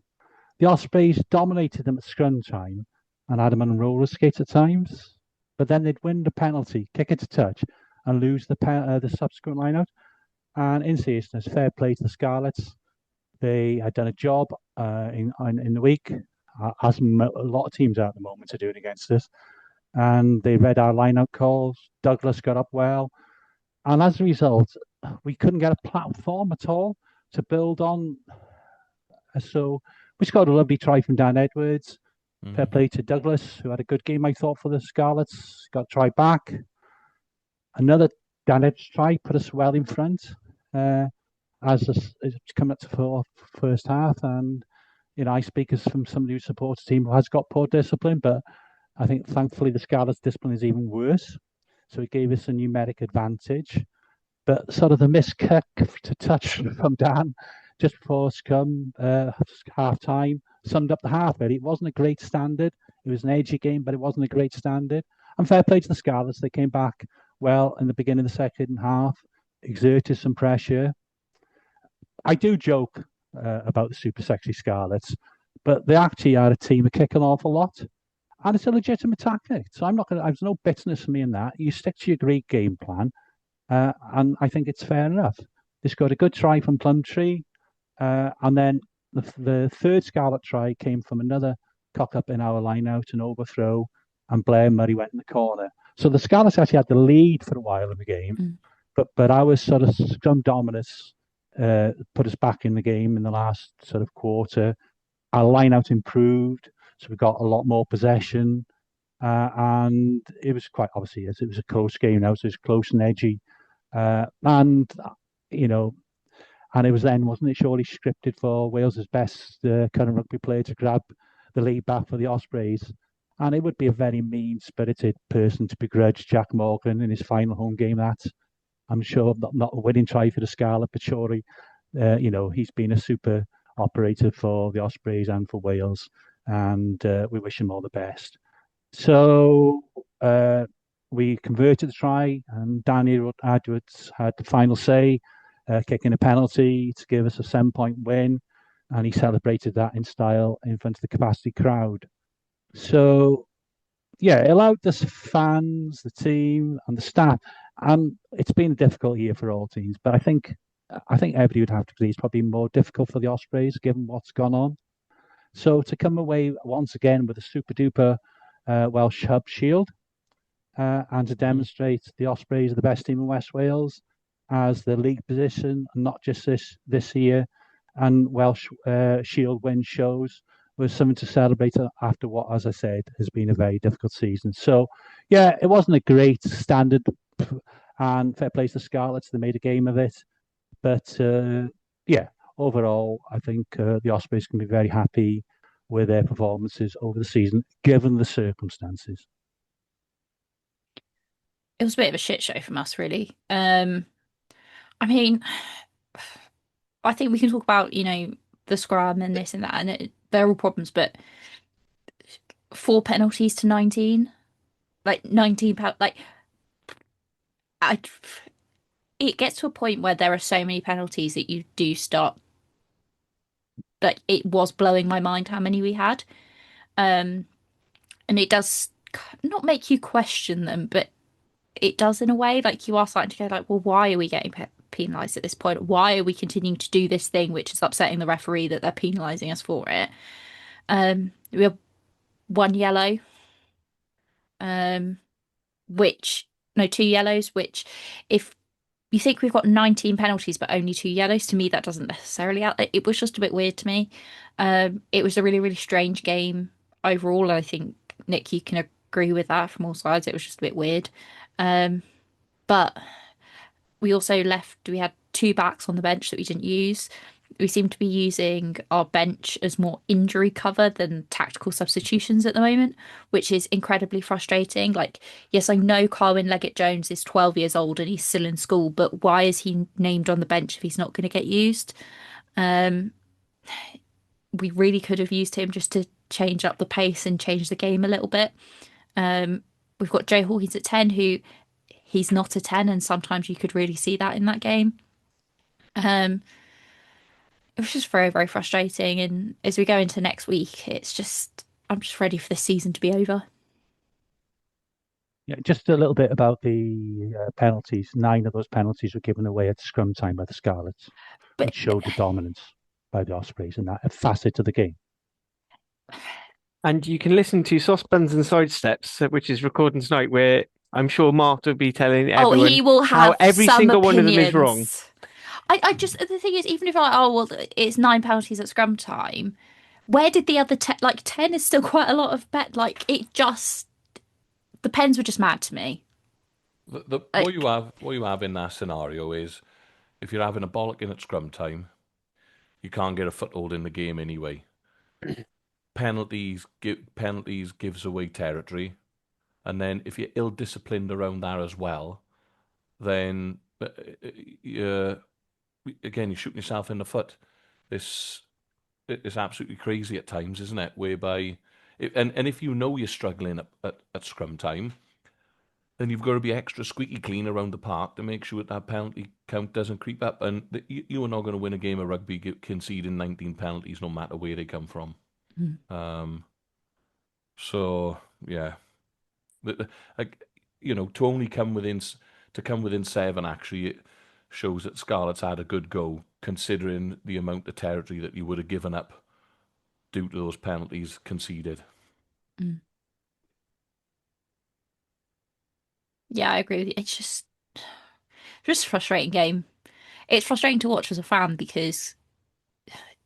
The Ospreys dominated them at scrum time and had them on roller skates at times. But then they'd win the penalty, kick it to touch, and lose the subsequent line-out. And in seriousness, fair play to the Scarlets. They had done a job in the week, as a lot of teams are at the moment are doing against us. And they read our line-out calls. Douglas got up well. And as a result, we couldn't get a platform at all to build on. So we scored a lovely try from Dan Edwards. Fair play to Douglas, who had a good game, I thought, for the Scarlets. Got a try back. Another Dan Edwards try put us well in front as it's coming up to the first half. And, I speak as from somebody who supports a team who has got poor discipline, but I think thankfully the Scarlets' discipline is even worse. So it gave us a numeric advantage. But sort of the missed kick to touch from Dan just before scrum, half time, summed up the half. Really, it wasn't a great standard. It was an edgy game, but it wasn't a great standard. And fair play to the Scarlets. They came back well in the beginning of the second half, exerted some pressure. I do joke about the super sexy Scarlets, but they actually are a team that kick an awful lot. And it's a legitimate tactic. So there's no bitterness for me in that. You stick to your great game plan. And I think it's fair enough. They scored a good try from Plumtree. And then the third Scarlet try came from another cock up in our line out, an overthrow, and Blair Murray went in the corner. So the Scarlets actually had the lead for a while in the game, but our sort of scrum dominance put us back in the game in the last sort of quarter. Our line out improved, so we got a lot more possession, and it was quite obviously it was a close game now, so it was close and edgy, and you know. And it was then, wasn't it, surely scripted for Wales's best current rugby player to grab the lead back for the Ospreys. And it would be a very mean-spirited person to begrudge Jack Morgan in his final home game that. I'm sure not a winning try for the Scarlet, but surely, he's been a super operator for the Ospreys and for Wales. And we wish him all the best. So we converted the try, and Danny Edwards had the final say, kicking a penalty to give us a 7-point win, and he celebrated that in style in front of the capacity crowd. So, yeah, it allowed the fans, the team, and the staff, and it's been a difficult year for all teams. But I think everybody would have to agree it's probably more difficult for the Ospreys given what's gone on. So to come away once again with a super duper Welsh Hub Shield, and to demonstrate the Ospreys are the best team in West Wales as the league position, not just this year, and Welsh Shield win shows, was something to celebrate after what, as I said, has been a very difficult season. So, yeah, it wasn't a great standard, and fair play to the Scarlets, they made a game of it. But, yeah, overall, I think the Ospreys can be very happy with their performances over the season, given the circumstances. It was a bit of a shit show from us, really. I mean, I think we can talk about, the scrum and this and that, and they're all problems, but 4 penalties to 19, like 19, like, it gets to a point where there are so many penalties that you do start, like, it was blowing my mind how many we had. And it does not make you question them, but it does in a way. Like, you are starting to go like, well, why are we getting penalised at this point? Why are we continuing to do this thing which is upsetting the referee that they're penalising us for it? We have 1 yellow, two yellows, which if you think we've got 19 penalties but only 2 yellows, to me that doesn't necessarily it was just a bit weird to me. It was a really, really strange game overall. I think, Nick, you can agree with that from all sides. It was just a bit weird. But we had 2 backs on the bench that we didn't use. We seem to be using our bench as more injury cover than tactical substitutions at the moment, which is incredibly frustrating. Like, yes, I know Carwyn Leggett-Jones is 12 years old and he's still in school, but why is he named on the bench if he's not going to get used? We really could have used him just to change up the pace and change the game a little bit. We've got Joe Hawkins at 10, who he's not a 10, and sometimes you could really see that in that game. It was just very, very frustrating. And as we go into next week, I'm just ready for this season to be over. Yeah, just a little bit about the penalties. 9 of those penalties were given away at scrum time by the Scarlets, which showed the dominance by the Ospreys in that facet of the game. And you can listen to Saucepans and Sidesteps, which is recording tonight, where I'm sure Mark will be telling everyone he will have how every some single opinions. one of them is wrong. The thing is, even if it's 9 penalties at scrum time, where did the other 10, 10 is still quite a lot of bet. Like, the pens were just mad to me. What you have in that scenario is, if you're having a bollocking at scrum time, you can't get a foothold in the game anyway. Penalties gives away territory, and then if you're ill-disciplined around that as well, then again, you're shooting yourself in the foot. It's absolutely crazy at times, isn't it? Whereby, and if you know you're struggling at scrum time, then you've got to be extra squeaky clean around the park to make sure that penalty count doesn't creep up. And you are not going to win a game of rugby conceding 19 penalties, no matter where they come from. So yeah, to come within 7 actually, it shows that Scarlets had a good go considering the amount of territory that you would have given up due to those penalties conceded. Yeah, I agree with you. It's just a frustrating game. It's frustrating to watch as a fan because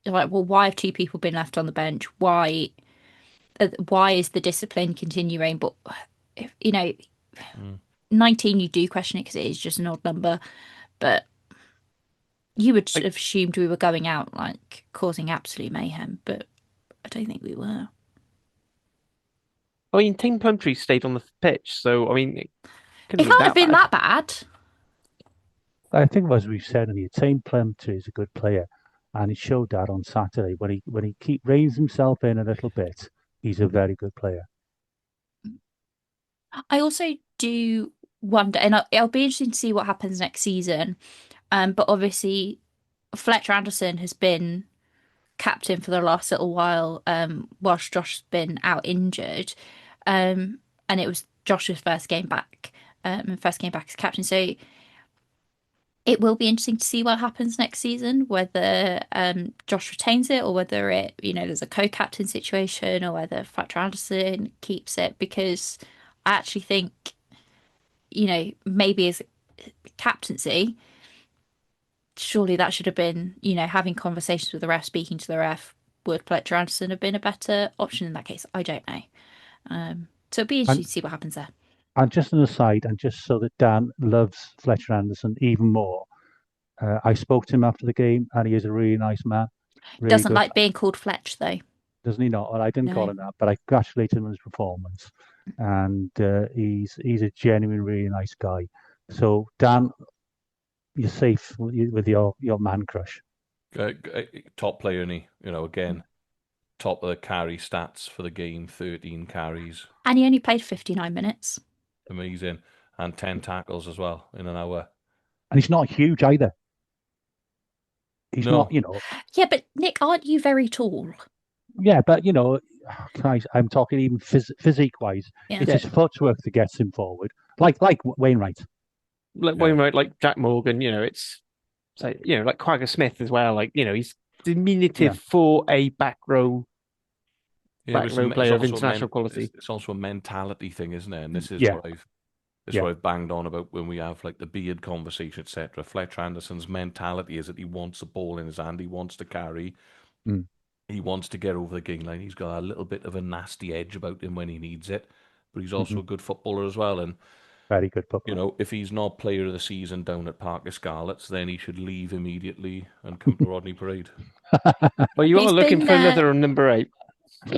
you're like, well, why have two people been left on the bench? Why is the discipline continuing? But if, 19, you do question it because it is just an odd number. But you would have assumed we were going out like causing absolute mayhem, but I don't think we were. I mean, Team Plumtree stayed on the pitch, so I mean, it couldn't It be can't have been bad. that bad. I think, as we've said, Tame Plumtree is a good player, and he showed that on Saturday. When he reins himself in a little bit, he's a very good player. I also do wonder, and it'll be interesting to see what happens next season. But obviously, Fletcher Anderson has been captain for the last little while, whilst Josh's been out injured. And it was Josh's first game back, first game back as captain. So it will be interesting to see what happens next season, whether Josh retains it or whether there's a co-captain situation or whether Fletcher Anderson keeps it, because I actually think, maybe as captaincy, surely that should have been, having conversations with the ref, speaking to the ref. Would Fletcher Anderson have been a better option in that case? I don't know. So it'd be interesting to see what happens there. And just an aside, and just so that Dan loves Fletcher Anderson even more, I spoke to him after the game, and he is a really nice man. Really Doesn't good. like being called Fletch, though. Doesn't he not? Well, I didn't call him that, but I congratulated him on his performance. And he's a genuine, really nice guy. So, Dan, you're safe with your man crush. Top player, and again, top of the carry stats for the game, 13 carries. And he only played 59 minutes. Amazing. And 10 tackles as well in an hour. And he's not huge either. He's not, Yeah, but Nick, aren't you very tall? Yeah, but, I'm talking even physique-wise. Yeah. It's his footwork that gets him forward. Like Wainwright. Wainwright, like Jack Morgan, it's like, like Quagga Smith as well. Like, he's diminutive for a back row player of international quality. It's also a mentality thing, isn't it? And this is what I've banged on about when we have like the beard conversation, etc. Fletcher Anderson's mentality is that he wants the ball in his hand, he wants to carry, he wants to get over the gain line. He's got a little bit of a nasty edge about him when he needs it, but he's also a good footballer as well. And very good footballer. If he's not player of the season down at Parker Scarlets, then he should leave immediately and come to Rodney Parade. Well, you are looking for another on number 8.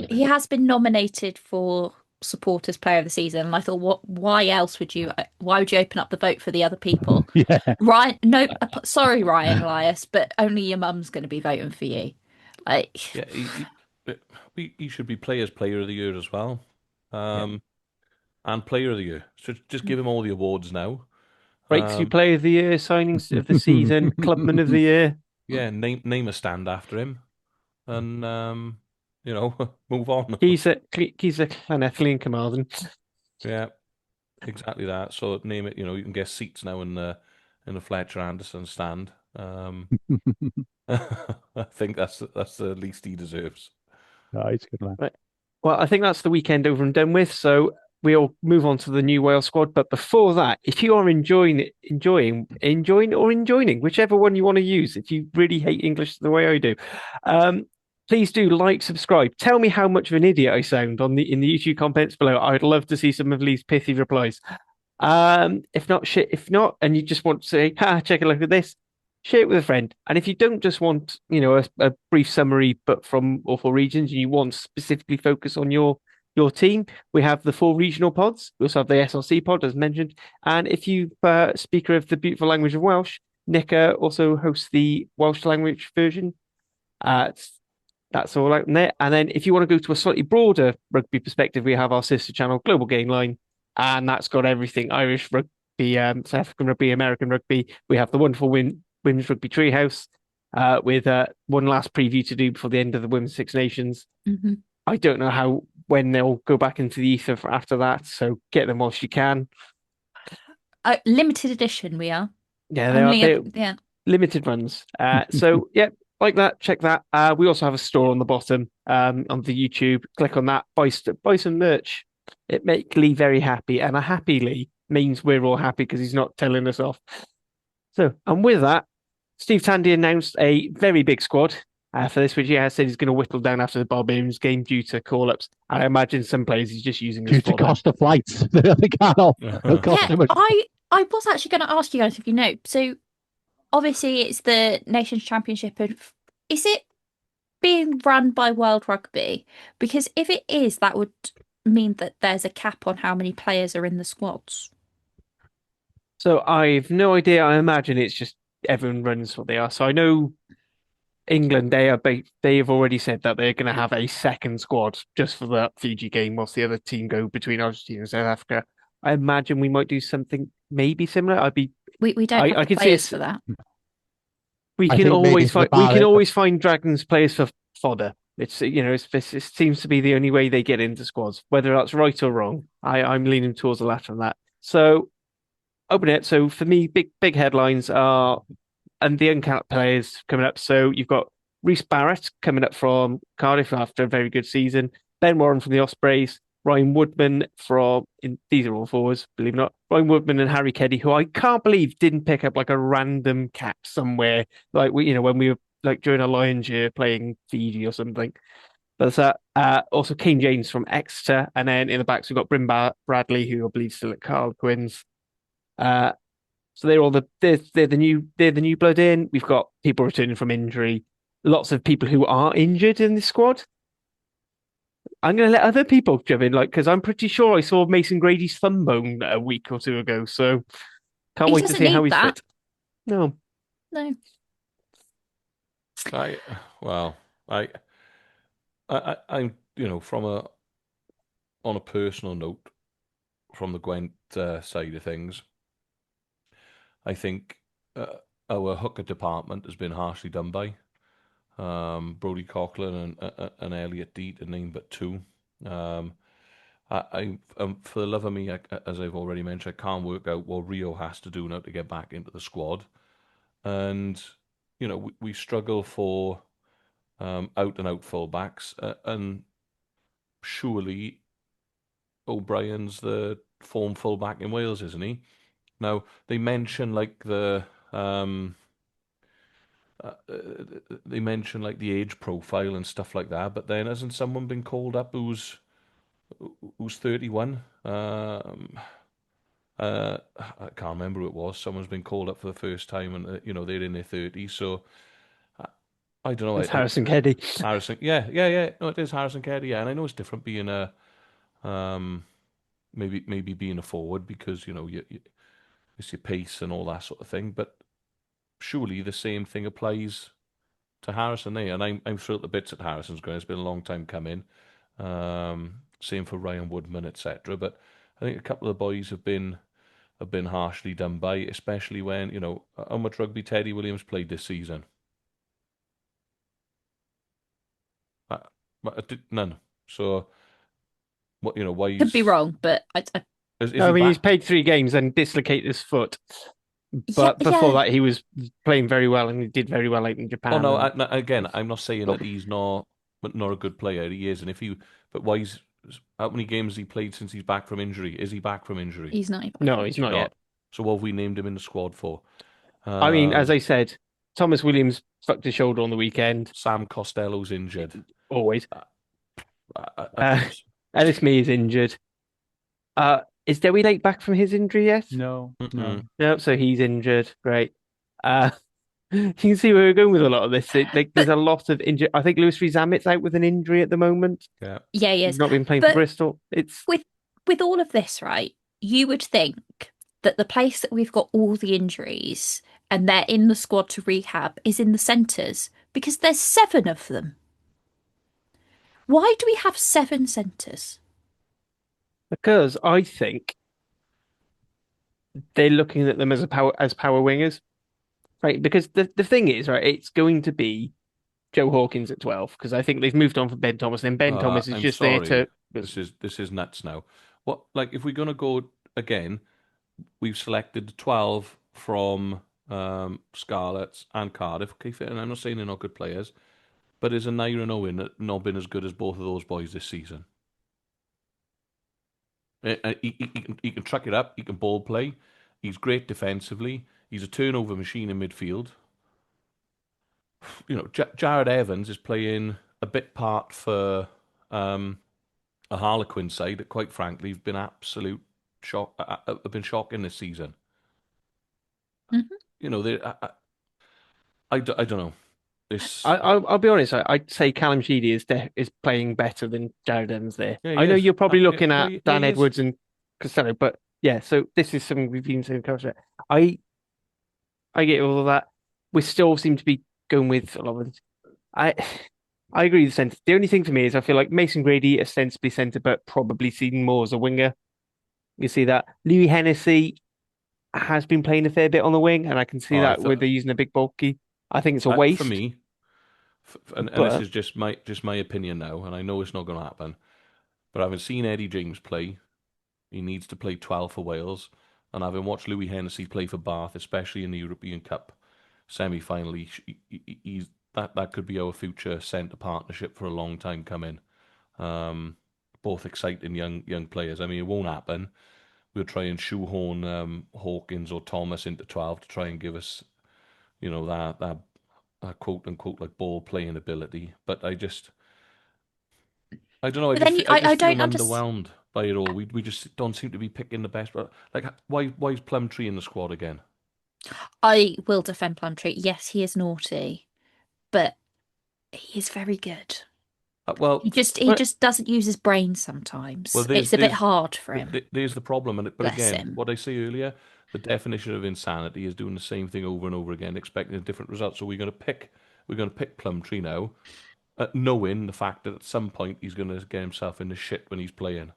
He has been nominated for supporters player of the season, and I thought, why would you open up the vote for the other people? Yeah. Ryan, no, sorry, Ryan Elias, but only your mum's going to be voting for you. Like, yeah, he should be player of the year as well, and player of the year. So just give him all the awards now. Breakthrough player of the year, signings of the season, clubman of the year. Yeah, name a stand after him, and move on. He's an Ethylene Carmarthen. Yeah, exactly that. So name it. You can get seats now in the Fletcher Anderson stand. I think that's the least he deserves. No, he's a good man. Right. Well, I think that's the weekend over and done with. So we'll move on to the new Wales squad. But before that, if you are enjoying, whichever one you want to use, if you really hate English the way I do, please do like, subscribe. Tell me how much of an idiot I sound in the YouTube comments below. I'd love to see some of these pithy replies. If not, and you just want to say, check a look at this, share it with a friend. And if you don't just want, a brief summary, but from awful regions, and you want to specifically focus on your team, we have the 4 regional pods. We also have the SLC pod, as mentioned. And if you speaker of the beautiful language of Welsh, Nick also hosts the Welsh language version. That's all out in there. And then if you want to go to a slightly broader rugby perspective, we have our sister channel, Global Game Line, and that's got everything: Irish rugby, South African rugby, American rugby. We have the wonderful Women's Rugby Treehouse with one last preview to do before the end of the Women's Six Nations. Mm-hmm. I don't know when they'll go back into the ether after that, so get them whilst you can. Limited edition, we are. Yeah, they are. Yeah. limited runs. So yeah, like that. Check that. We also have a store on the bottom on the YouTube. Click on that. Buy some merch. It makes Lee very happy, and a happy Lee means we're all happy because he's not telling us off. So, and with that, Steve Tandy announced a very big squad for this, which he has said he's going to whittle down after the Barbarians game due to call-ups. And I imagine some players he's just using Due as to fodder. cost of flights. They can't. It'll cost Yeah, too much. I was actually going to ask you guys if you know. So obviously it's the Nations Championship, and is it being run by World Rugby? Because if it is, that would mean that there's a cap on how many players are in the squads. So I've no idea. I imagine it's just everyone runs what they are. So I know England, they have already said that they're going to have a second squad just for the Fiji game, whilst the other team go between Argentina and South Africa. I imagine we might do something maybe similar. We don't have I the can see players it's for that. we I can think maybe always for the find we can Barret- always find Dragons players for fodder. It's it seems to be the only way they get into squads, whether that's right or wrong. I'm leaning towards the latter on that. So open it. So for me, big headlines are and the uncapped players coming up. So you've got Reece Barrett coming up from Cardiff after a very good season. Ben Warren from the Ospreys. Ryan Woodman these are all forwards, believe it or not. Ryan Woodman and Harry Keddy, who I can't believe didn't pick up like a random cap somewhere, like when we were like during a Lions year playing Fiji or something. But that's that. Also, Kane James from Exeter, and then in the backs we've got Bryn Bradley, who I believe still at Carl Quins. Uh, so they're the new blood in. We've got people returning from injury. Lots of people who are injured in this squad. I'm going to let other people jump in, because I'm pretty sure I saw Mason Grady's thumb bone a week or two ago. So can't He wait to doesn't see how need he's that. fit. No, No. I'm from on a personal note, from the Gwent side of things, I think our hooker department has been harshly done by. Brody Coughlin and Elliot Deet to name but two. For the love of me, as I've already mentioned, I can't work out what Rio has to do now to get back into the squad. And, we struggle for out and out fullbacks. And surely O'Brien's the form fullback in Wales, isn't he? Now, they mention like they mention like the age profile and stuff like that, but then hasn't someone been called up who's 31? I can't remember who it was. Someone's been called up for the first time, and they're in their 30s. So I don't know. it's Harrison Keddy. Harrison, yeah. No, it is Harrison Keddy. Yeah, and I know it's different being a maybe being a forward because it's your pace and all that sort of thing. But surely the same thing applies to Harrison there. And I'm thrilled to bits at Harrison's going. It's been a long time coming. Same for Ryan Woodman, etc. But I think a couple of the boys have been harshly done by, especially when how much rugby Teddy Williams played this season. None. So what why Could be wrong, but is I he mean, he's back? played 3 games and dislocated his foot. But before that, he was playing very well and he did very well out in Japan. Oh no! Again, I'm not saying that he's not a good player. He is, and but why how many games has he played since he's back from injury? Is he back from injury? he's not. No, he's not yet. So what have we named him in the squad for? I mean, as I said, Thomas Williams fucked his shoulder on the weekend. Sam Costello's injured. Always. Ellis Mee is injured. Is Dewi Lake back from his injury yet? No. No, so he's injured. Great. You can see where we're going with a lot of this. There's a lot of injury. I think Lewis Rees-Zammit's out with an injury at the moment. Yeah, he is. He's not been playing for Bristol. It's with all of this, right? You would think that the place that we've got all the injuries and they're in the squad to rehab is in the centres because there's 7 of them. Why do we have 7 centres? because I think they're looking at them as power wingers, right? Because the thing is, right, it's going to be Joe Hawkins at 12 because I think they've moved on from Ben Thomas, and Ben Thomas is I'm just sorry. there to. This is nuts now. What if we're gonna go again? We've selected 12 from Scarlets, and Cardiff. Okay, and I'm not saying they're not good players, but is a 9-0 win not been as good as both of those boys this season? He can truck it up. He can ball play. He's great defensively. He's a turnover machine in midfield. Jared Evans is playing a bit part for a Harlequin side that, quite frankly, have been absolute shock. Have been shocking this season. Mm-hmm. They. I don't know. I'll be honest. I'd say Callum Sheedy is playing better than Jared Evans there. Yeah, I he know is. you're probably looking Yeah, at Dan he is. Edwards and Costello, but yeah. So this is something we've been saying. I I get all of that. We still seem to be going with a lot of it. I I agree with the centre. The only thing for me is I feel like Mason Grady ostensibly centre, but probably seen more as a winger. You see that Louis Hennessy has been playing a fair bit on the wing, and I can see I that where thought they're using a big bulky. I think it's a for waste. me, and this But is just my opinion now, and I know it's not going to happen. But having seen Eddie James play, he needs to play 12 for Wales, and having watched Louis Hennessy play for Bath, especially in the European Cup semi-final, he's that could be our future centre partnership for a long time coming. Both exciting young players. I mean, it won't happen. We'll try and shoehorn Hawkins or Thomas into 12 to try and give us, that quote unquote like ball playing ability. But I don't know. But then I I just feel don't understand. underwhelmed by it all. We just don't seem to be picking the best. But like, why is Plumtree in the squad again? I will defend Plumtree. Yes, he is naughty, but he is very good. Well, He just doesn't use his brain sometimes. It's a bit hard for him. there's the problem. But Bless again, him. what I say earlier, the definition of insanity is doing the same thing over and over again, expecting a different result. So we're going to pick Plumtree now, knowing the fact that at some point he's going to get himself in the shit when he's playing.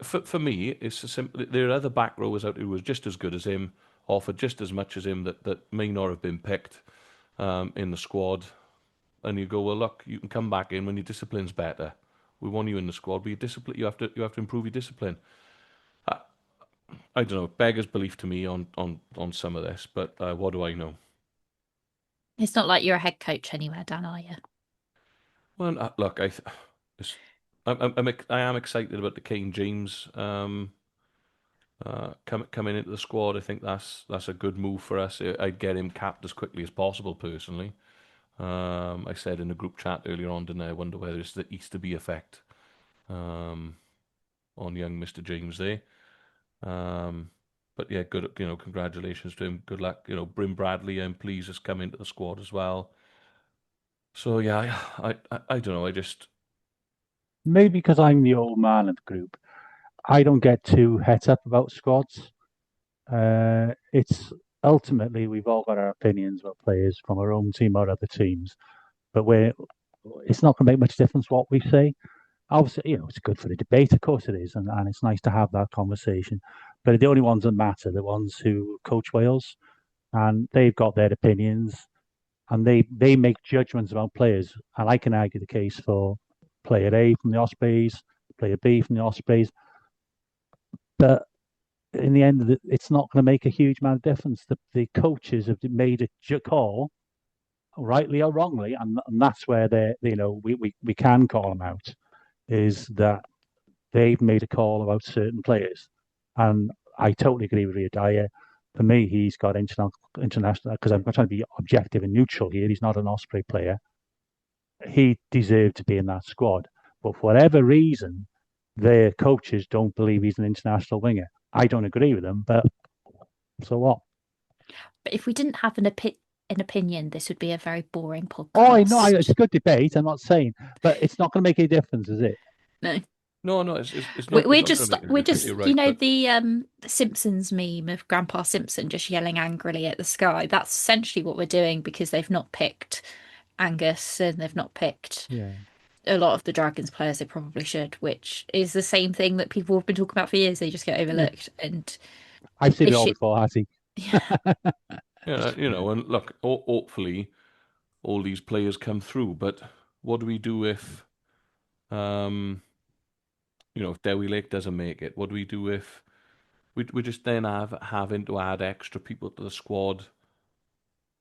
For me, it's a simple. There are other back rowers out there who are just as good as him, offered just as much as him that may not have been picked in the squad. And you go, well, look, you can come back in when your discipline's better. We want you in the squad, but your discipline, you have to improve your discipline. I don't know, beggars belief to me on some of this, but what do I know? It's not like you're a head coach anywhere, Dan, are you? Well, look, I am excited about the Kane James coming into the squad. I think that's a good move for us. I'd get him capped as quickly as possible, personally. I said in the group chat earlier on, didn't I? I wonder whether it's the Easterby effect on young Mr. James there. But yeah, good. Congratulations to him. Good luck. Brim Bradley, I'm pleased, has come into the squad as well. So yeah, I don't know. Maybe because I'm the old man of the group, I don't get too het up about squads. It's ultimately we've all got our opinions about players from our own team or other teams, but it's not going to make much difference what we say. Obviously, it's good for the debate, of course it is, and it's nice to have that conversation. But the only ones that matter, the ones who coach Wales, and they've got their opinions, and they make judgments about players. And I can argue the case for player A from the Ospreys, player B from the Ospreys, but in the end, it's not going to make a huge amount of difference. The coaches have made a call, rightly or wrongly, and that's where we can call them out. Is that they've made a call about certain players, and I totally agree with Ria Dyer. For me, he's got international because I'm trying to be objective and neutral here. He's not an Osprey player. He deserved to be in that squad, but for whatever reason, their coaches don't believe he's an international winger. I don't agree with them, but so what? But if we didn't have an opinion, this would be a very boring podcast. Oh, I know it's a good debate. I'm not saying, but it's not going to make any difference, is it? No. No, it's not. We're It's not gonna make a difference, you're right, but the Simpsons meme of Grandpa Simpson just yelling angrily at the sky. That's essentially what we're doing because they've not picked Angus and they've not picked Yeah. a lot of the Dragons players they probably should, which is the same thing that people have been talking about for years. They just get overlooked, and I've seen they it all should. before, Hattie. yeah, and look, hopefully all these players come through. But what do we do if Dewi Lake doesn't make it? What do we do if we're just then having to add extra people to the squad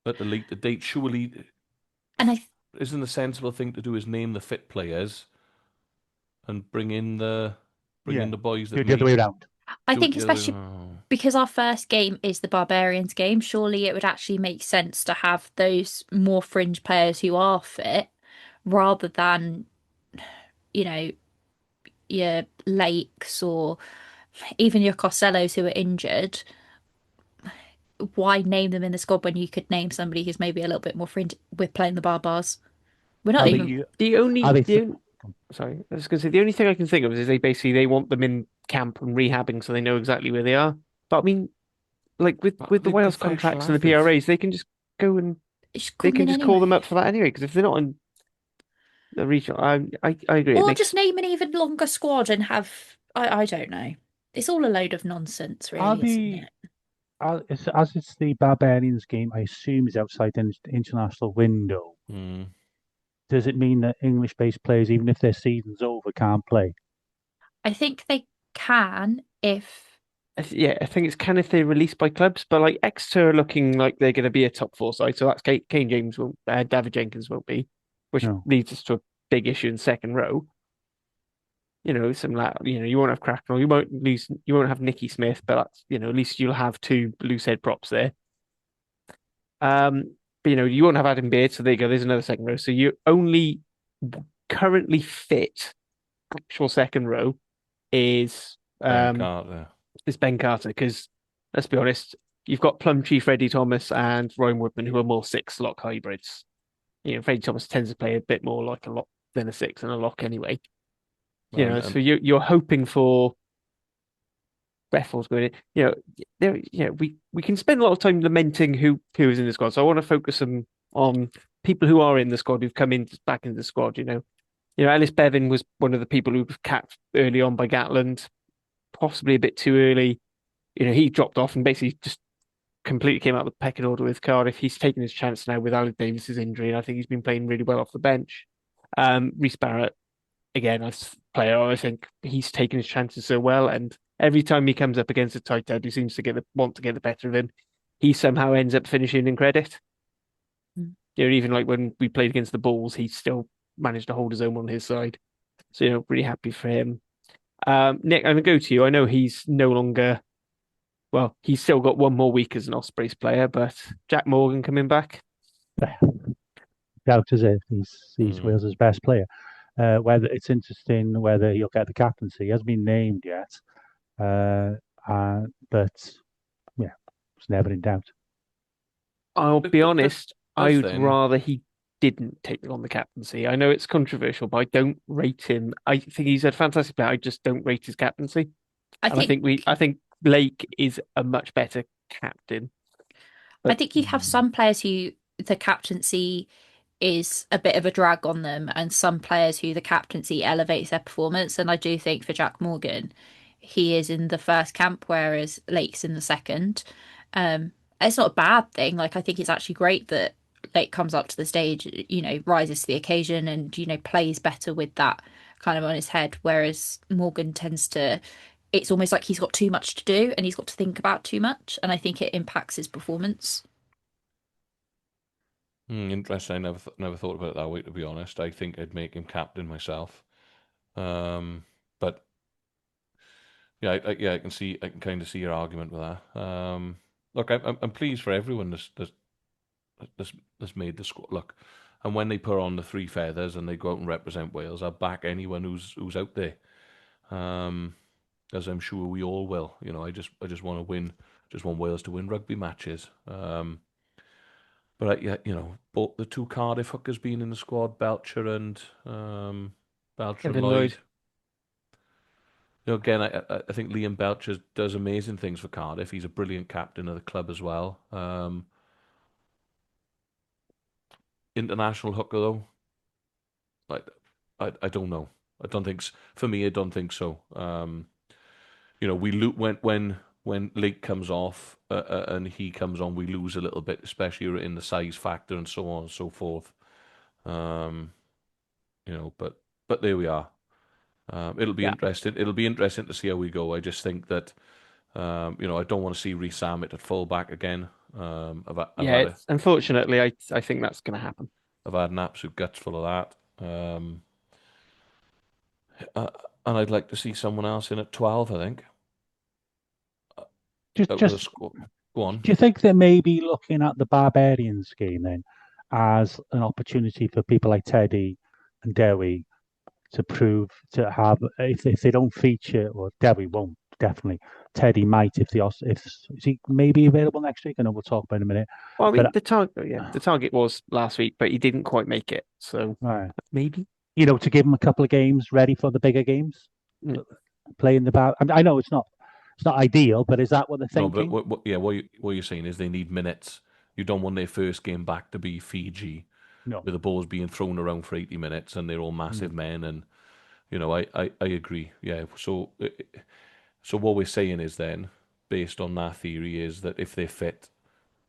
at a later date. Surely, And I isn't the sensible thing to do is name the fit players and bring in Yeah, the boys do that it the other way may around. I do it think the other way. especially because our first game is the Barbarians game, surely it would actually make sense to have those more fringe players who are fit rather than, you know, your Lakes or even your Costellos who are injured. Why name them in the squad when you could name somebody who's maybe a little bit more fringe? We're playing the Barbars. We're not Are even. they? The Are only, they? the only sorry, I was going to say the only thing I can think of is they want them in camp and rehabbing so they know exactly where they are. But I mean, like with the They're Wales professional contracts and the athletes. PRAs, they can just go and Just they call them can in just call them anyway. up for that anyway. Because if they're not in the regional, I agree. It Or makes just name an even longer squad and have. I don't know. It's all a load of nonsense, Are really, isn't the? it? As it's the Barbarians game, I assume is outside the international window. Mm. Does it mean that English-based players, even if their season's over, can't play? I think they can if. yeah, I think it's can if they're released by clubs, but like Exeter are looking like they're going to be a top four side. So that's Kane James won't, David Jenkins won't be, which No. leads us to a big issue in second row. You won't have Cracknell, you won't have Nicky Smith, but that's, at least you'll have two loose head props there. But you won't have Adam Beard, so there you go. There's another second row. So you only currently fit actual second row is Ben um Carter. is Ben Carter because let's be honest, you've got Plum Chief, Freddie Thomas, and Ryan Woodman who are more six lock hybrids. Freddie Thomas tends to play a bit more like a lock than a six and a lock anyway. So And you're hoping for Raffles going in. We can spend a lot of time lamenting who is in the squad. So I want to focus on people who are in the squad who've come in back into the squad. Ellis Bevan was one of the people who was capped early on by Gatland, possibly a bit too early. He dropped off and basically just completely came out of the pecking order with Cardiff. He's taken his chance now with Alec Davis's injury, and I think he's been playing really well off the bench. Reece Barrett, again, as a player, I think he's taken his chances so well, and every time he comes up against a tight head who seems to want to get the better of him, he somehow ends up finishing in credit. Mm. Even like when we played against the Bulls, he still managed to hold his own on his side. So, really happy for him. Nick, I'm gonna go to you. I know he's no longer, well, he's still got one more week as an Ospreys player, but Jack Morgan coming back. Doubt is it. He's mm. Wales's best player. Whether it's interesting whether he'll get the captaincy. He hasn't been named yet. But yeah, it's never in doubt. I'll be honest, I Us would then. rather he didn't take on the captaincy. I know it's controversial, but I don't rate him. I think he's a fantastic player. I just don't rate his captaincy. I And think I think Lake is a much better captain. I But think you have some players who the captaincy is a bit of a drag on them, and some players who the captaincy elevates their performance. And I do think for Jack Morgan, he is in the first camp, whereas Lake's in the second. It's not a bad thing. Like I think it's actually great that Lake comes up to the stage, rises to the occasion and, plays better with that kind of on his head. Whereas Morgan tends to, it's almost like he's got too much to do and he's got to think about too much. And I think it impacts his performance. Interesting. I never thought about it that way. To be honest, I think I'd make him captain myself. But yeah, I can kind of see your argument with that. Look, I'm pleased for everyone that's made the squad. Look, and when they put on the three feathers and they go out and represent Wales, I'll back anyone who's out there. As I'm sure we all will. I just want to win. Just want Wales to win rugby matches. But yeah, both the two Cardiff hookers being in the squad, Belcher and Belcher and Evan Lloyd. Lloyd. Again, I think Liam Belcher does amazing things for Cardiff. He's a brilliant captain of the club as well. International hooker though, like I don't know. I don't think for me. I don't think so. We when Lake comes off and he comes on, we lose a little bit, especially in the size factor and so on and so forth. Um, but there we are. It'll be Yeah. interesting. It'll be interesting to see how we go. I just think that I don't want to see Reece Sammet at fullback again. Unfortunately, I think that's going to happen. I've had an absolute guts full of that. And I'd like to see someone else in at 12, I think. Go on. Do you think they may be looking at the Barbarians game then as an opportunity for people like Teddy and Dewi to prove to have, if they don't feature, or Dewi won't definitely, Teddy might if is he maybe available next week? I know we'll talk about it in a minute. Well, I mean, the target was last week, but he didn't quite make it. So maybe to give him a couple of games ready for the bigger games, playing the bar. I know it's not ideal, but is that what they're thinking? No, but what you're saying is they need minutes. You don't want their first game back to be Fiji, with the balls being thrown around for 80 minutes and they're all massive men. And I agree. Yeah. So what we're saying is then, based on that theory, is that if they're fit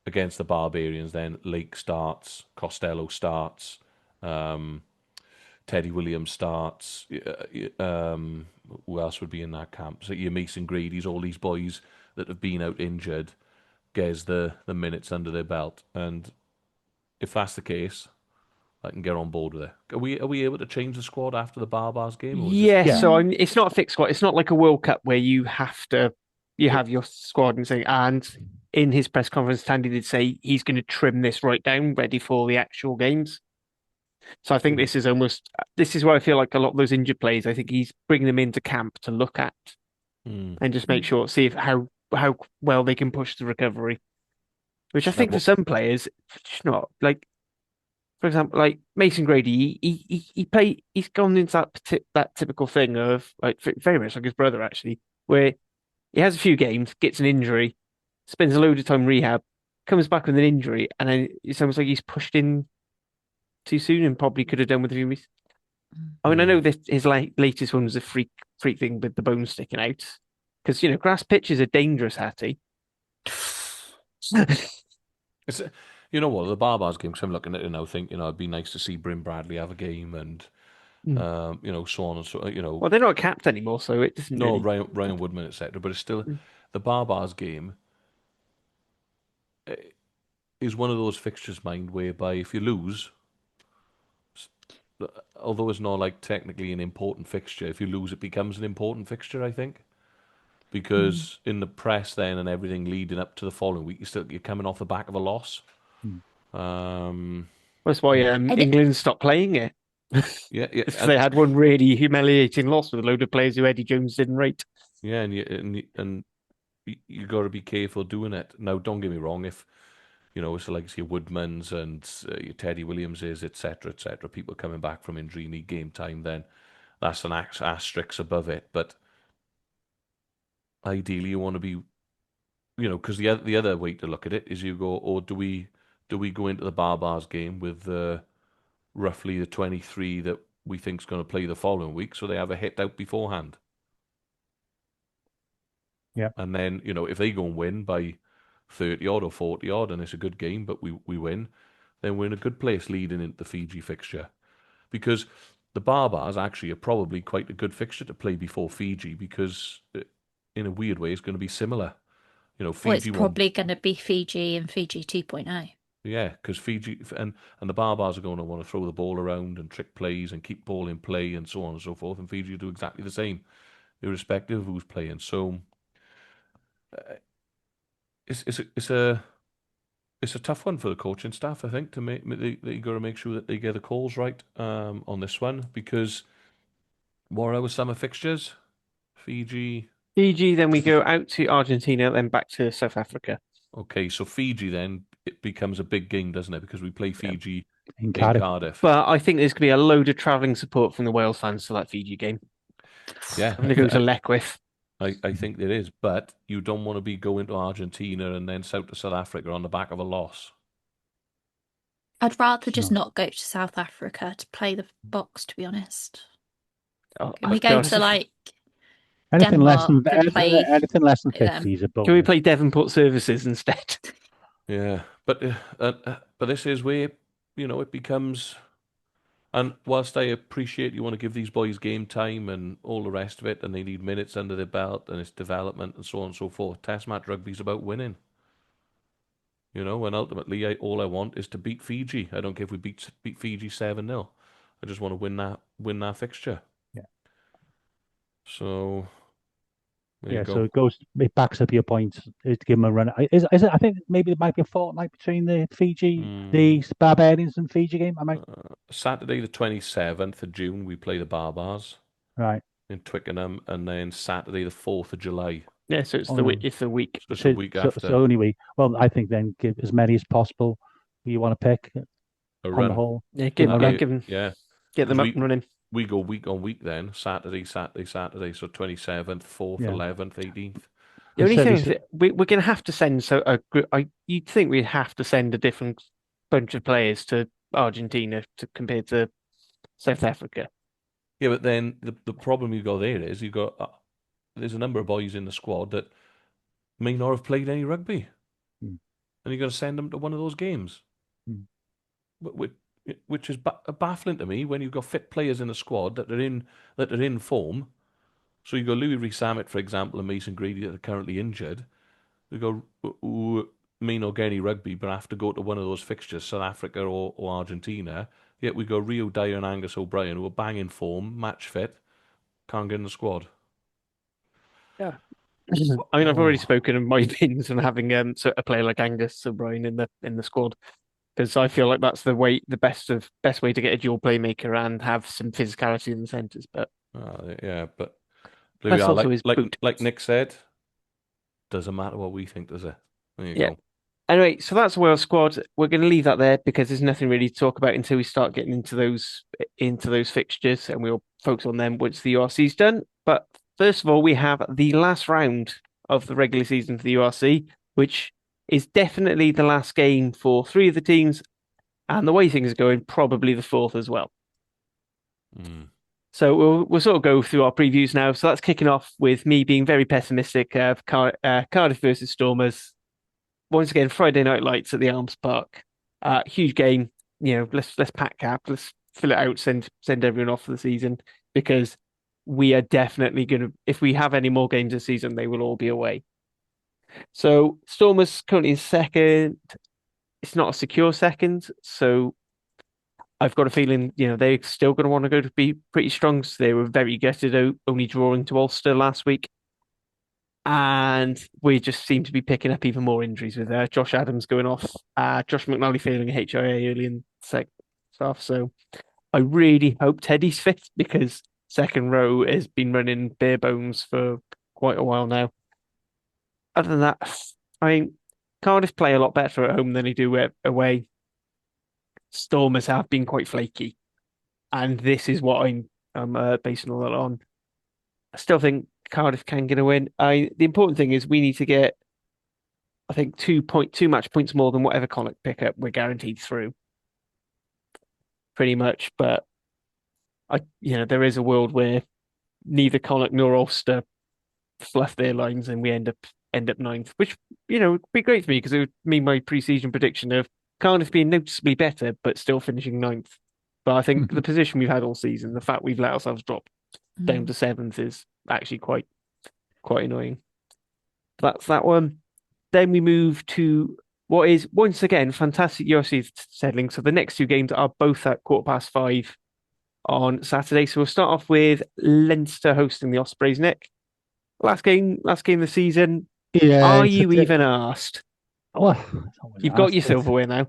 against the Barbarians, then Lake starts, Costello starts, Teddy Williams starts. Who else would be in that camp? So your Mason Grady's, all these boys that have been out injured, gets the minutes under their belt. And if that's the case, I can get on board with it. Are we able to change the squad after the Barbars game? So it's not a fixed squad. It's not like a World Cup where you have your squad and say. And in his press conference, Tandy did say he's going to trim this right down, ready for the actual games. So I think this is where I feel like a lot of those injured players, I think he's bringing them into camp to look at and just make sure, see how well they can push the recovery. Which I think for some players, it's not like, for example, like Mason Grady, he's gone into that typical thing of like very much like his brother actually, where he has a few games, gets an injury, spends a load of time rehab, comes back with an injury, and then it's almost like he's pushed in too soon and probably could have done with a few weeks. I mean, I know that his latest one was a freak thing with the bone sticking out, because grass pitches are dangerous, Hattie. It's the Barbars game. Because I'm looking at it now, think it'd be nice to see Bryn Bradley have a game, and so on and so. Well, they're not capped anymore, so it doesn't. No, Ryan Woodman, etc. But it's still the Barbars game is one of those fixtures, mind, whereby if you lose, although it's not like technically an important fixture, if you lose, it becomes an important fixture, I think. Because in the press then and everything leading up to the following week, you're coming off the back of a loss. That's why England stopped playing it. Yeah. They had one really humiliating loss with a load of players who Eddie Jones didn't rate. Yeah, and you got to be careful doing it. Now, don't get me wrong. If it's like your Woodmans and your Teddy Williamses, etc., people coming back from injury need game time, then that's an asterisk above it. But ideally, you want to be, because the other way to look at it is you go, or do we go into the Barbars game with roughly the 23 that we think is going to play the following week, so they have a hit out beforehand? Yeah. And then if they go and win by 30 odd or 40 odd, and it's a good game, but we win, then we're in a good place leading into the Fiji fixture, because the Barbars actually are probably quite a good fixture to play before Fiji, because in a weird way, it's going to be similar. Fiji it's probably going to be Fiji and Fiji 2.0. Yeah, because Fiji and the Barbars are going to want to throw the ball around and trick plays and keep ball in play and so on and so forth, and Fiji will do exactly the same, irrespective of who's playing. So it's a tough one for the coaching staff, I think, to make they got to make sure that they get the calls right on this one, because what are our summer fixtures? Fiji, then we go out to Argentina, then back to South Africa. Okay, so Fiji then, it becomes a big game, doesn't it? Because we play Fiji in Cardiff. Cardiff. But I think there's going to be a load of travelling support from the Wales fans to that Fiji game. Yeah. I'm going to go to Leckwith. I think there is, but you don't want to be going to Argentina and then south to South Africa on the back of a loss. I'd rather just not go to South Africa to play the box, to be honest. Can we go to like anything less than Denmark anything less than 50 is a bonus. Can we play Devonport Services instead? Yeah, but this is where it becomes And whilst I appreciate you want to give these boys game time and all the rest of it, and they need minutes under their belt and it's development and so on and so forth, Test match rugby's about winning. And ultimately, all I want is to beat Fiji. I don't care if we beat Fiji 7-0. I just want to win that fixture. Yeah. So there you So go. it backs up your point. Is to give them a run. Is it? I think maybe it might be a fortnight between the the Barbarians and Fiji game. Saturday the 27th of June, we play the Barbars Right. in Twickenham, and then Saturday the 4th of July. Yeah, so it's Oh, the no. week. It's the week. So it's a week after. So only week. Well, I think then give as many as possible you want to pick A on run. the whole. Yeah, give them. Yeah. Get them up and running. We go week on week then. Saturday. So 27th, 4th, 11th, 18th. The only thing is that we're going to have to send. You'd think we'd have to send a different bunch of players to Argentina to compare to South Africa. Yeah, but then the problem you got there is there's a number of boys in the squad that may not have played any rugby, and you're going to send them to one of those games, which is baffling to me when you've got fit players in the squad that are in form. So you got Louis Rees-Zammit, for example, and Mason Grady that are currently injured. We go who may not get any rugby, but have to go to one of those fixtures, South Africa or Argentina. Yet we go Rio Dyer and Angus O'Brien, who are bang in form, match fit, can't get in the squad. Yeah. I mean, I've already spoken of my opinions on having a player like Angus O'Brien in the squad, because I feel like that's the best way to get a dual playmaker and have some physicality in the centres. But but that's also his boot. Like Nick said, doesn't matter what we think, does it? There you go. Anyway, so that's the Wales squad. We're going to leave that there because there's nothing really to talk about until we start getting into those fixtures, and we'll focus on them once the URC's done. But first of all, we have the last round of the regular season for the URC, which is definitely the last game for three of the teams, and the way things are going, probably the fourth as well. So we'll sort of go through our previews now. So that's kicking off with me being very pessimistic of Cardiff versus Stormers. Once again, Friday night lights at the Arms Park. Huge game. Let's pack cap. Let's fill it out. Send everyone off for the season, because we are definitely going to. If we have any more games this season, they will all be away. So Stormers currently in second. It's not a secure second, so I've got a feeling they're still going to want to go to be pretty strong. So they were very gutted out, only drawing to Ulster last week. And we just seem to be picking up even more injuries with Josh Adams going off, Josh McNally failing a HIA early in the second half. So I really hope Teddy's fit, because second row has been running bare bones for quite a while now. Other than that, I mean, Cardiff play a lot better at home than they do away. Stormers have been quite flaky, and this is what I'm basing all that on. I still think Cardiff can get a win. The important thing is we need to get, I think, 2 match points more than whatever Connacht pick up. We're guaranteed through, pretty much. But there is a world where neither Connacht nor Ulster fluff their lines and we end up ninth, which would be great for me, because it would mean my pre-season prediction of Cardiff being noticeably better but still finishing ninth. But I think the position we've had all season, the fact we've let ourselves drop down to seventh, is actually quite annoying. That's that one. Then we move to what is once again fantastic URC settling. So the next two games are both at 5:15 on Saturday. So we'll start off with Leinster hosting the Ospreys. Nick, last game of the season. Yeah. Are you even asked? Well, you've got your silverware now.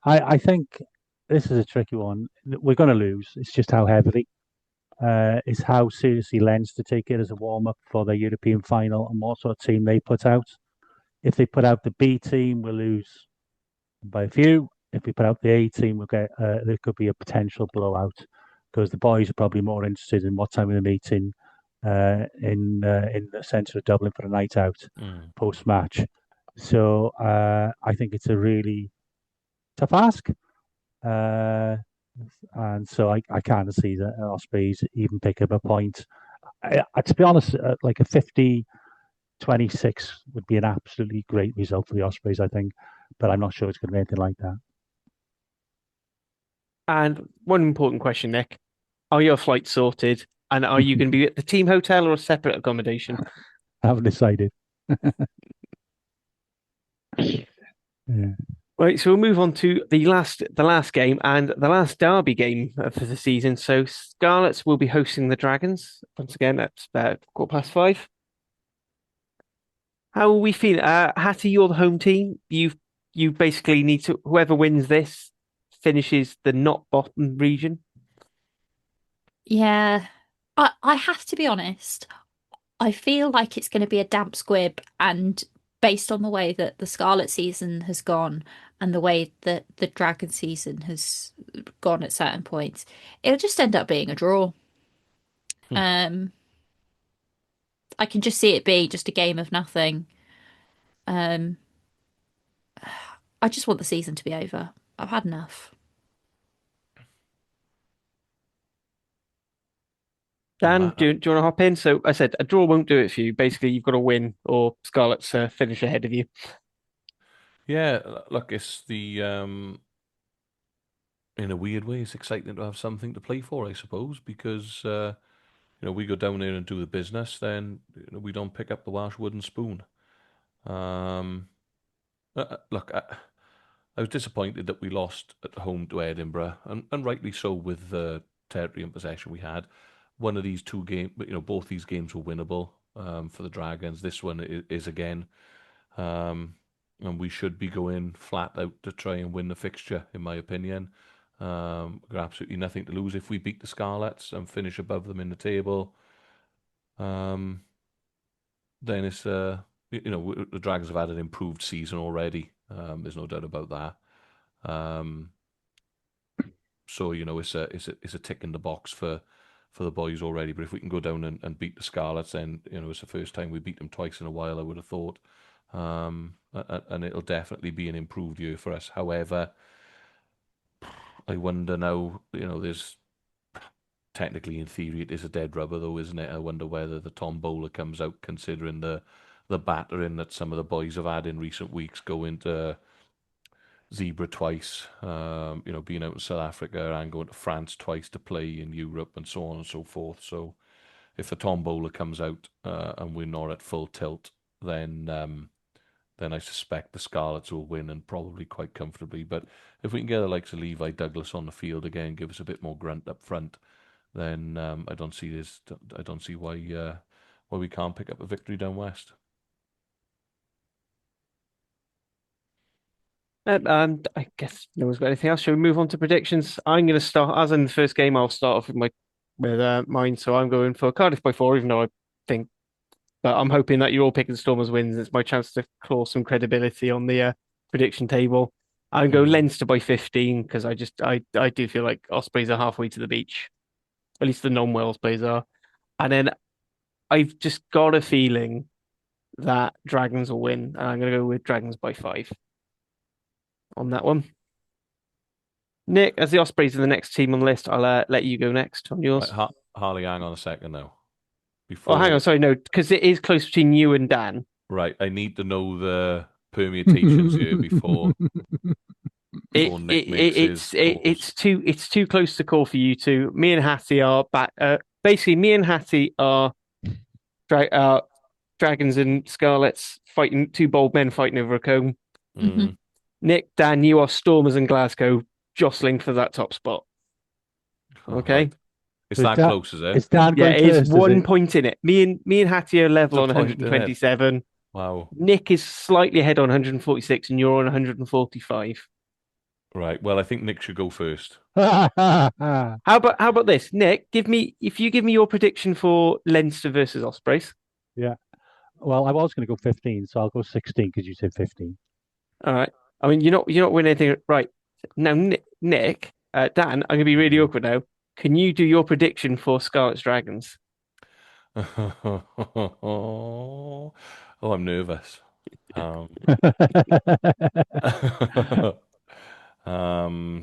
I think this is a tricky one. We're going to lose. It's just how heavily. It's how seriously Leinster take it as a warm-up for their European final and what sort of team they put out. If they put out the B team, we'll lose by a few. If we put out the A team, we'll get there could be a potential blowout, because the boys are probably more interested in what time of the meeting in the centre of Dublin for a night out post-match. So I think it's a really tough ask. And so I can't see that Ospreys even pick up a point. To be honest, like a 50-26 would be an absolutely great result for the Ospreys, I think. But I'm not sure it's going to be anything like that. And one important question, Nick. Are your flights sorted? And are you going to be at the team hotel or a separate accommodation? I haven't decided. Yeah. Right, so we'll move on to the last game and the last derby game for the season. So Scarlets will be hosting the Dragons once again at 5:15. How will we feel? Hattie, you're the home team. You basically need to whoever wins this finishes the not bottom region. Yeah. I have to be honest. I feel like it's going to be a damp squib, and based on the way that the Scarlet season has gone and the way that the Dragon season has gone at certain points, it'll just end up being a draw. Um, I can just see it being just a game of nothing. Um, I just want the season to be over. I've had enough. Dan, do you want to hop in? So I said a draw won't do it for you. Basically, you've got to win or Scarlets finish ahead of you. Yeah, look, it's in a weird way, it's exciting to have something to play for, I suppose, because we go down there and do the business, then we don't pick up the Welsh wooden spoon. Look, I was disappointed that we lost at home to Edinburgh, and rightly so with the territory and possession we had. One of these two games, both these games were winnable for the Dragons. This one is again, and we should be going flat out to try and win the fixture, in my opinion. We've got absolutely nothing to lose if we beat the Scarlets and finish above them in the table. Then it's the Dragons have had an improved season already. There's no doubt about that. So it's a tick in the box for the boys already. But if we can go down and beat the Scarlets, then it's the first time we beat them twice in a while, I would have thought. And it'll definitely be an improved year for us. However, I wonder now, there's technically, in theory, it is a dead rubber, though, isn't it? I wonder whether the Tom Bowler comes out, considering the battering that some of the boys have had in recent weeks, going to Zebra twice, being out in South Africa and going to France twice to play in Europe and so on and so forth. So if the Tom Bowler comes out and we're not at full tilt, then I suspect the Scarlets will win, and probably quite comfortably. But if we can get the likes of Levi Douglas on the field again, give us a bit more grunt up front, then I don't see why we can't pick up a victory down west. And I guess no one's got anything else. Shall we move on to predictions? I'm going to start, as in the first game, I'll start off with mine. So I'm going for Cardiff by 4, even though I think, but I'm hoping that you're all picking Stormers wins. It's my chance to claw some credibility on the prediction table. I'm going to go Leinster by 15 because I do feel like Ospreys are halfway to the beach, at least the non-Wales players are. And then I've just got a feeling that Dragons will win, and I'm going to go with Dragons by 5 on that one. Nick, as the Ospreys are the next team on the list, I'll let you go next on yours. Right, Harley, hang on a second now. Oh, hang on, sorry, no, because it is close between you and Dan. Right, I need to know the permutations here before Nick makes it's too close to call for you two. Me and Hattie are back. Basically, me and Hattie are Dragons and Scarlets fighting, two bold men fighting over a comb. Mm-hmm. Nick, Dan, you are Stormers and Glasgow jostling for that top spot. Okay. Right. It's that close, is it? It's Dan Yeah, going it is first, 1 point in it. Me and Hattie are level on 127. Wow. Nick is slightly ahead on 146, and you're on 145. Right. Well, I think Nick should go first. How about this, Nick? If you give me your prediction for Leinster versus Ospreys. Yeah. Well, I was going to go 15, so I'll go 16 because you said 15. All right. I mean, you're not winning anything, right? Now, Nick, Dan, I'm going to be really awkward now. Can you do your prediction for Scarlet's Dragons? Oh, I'm nervous.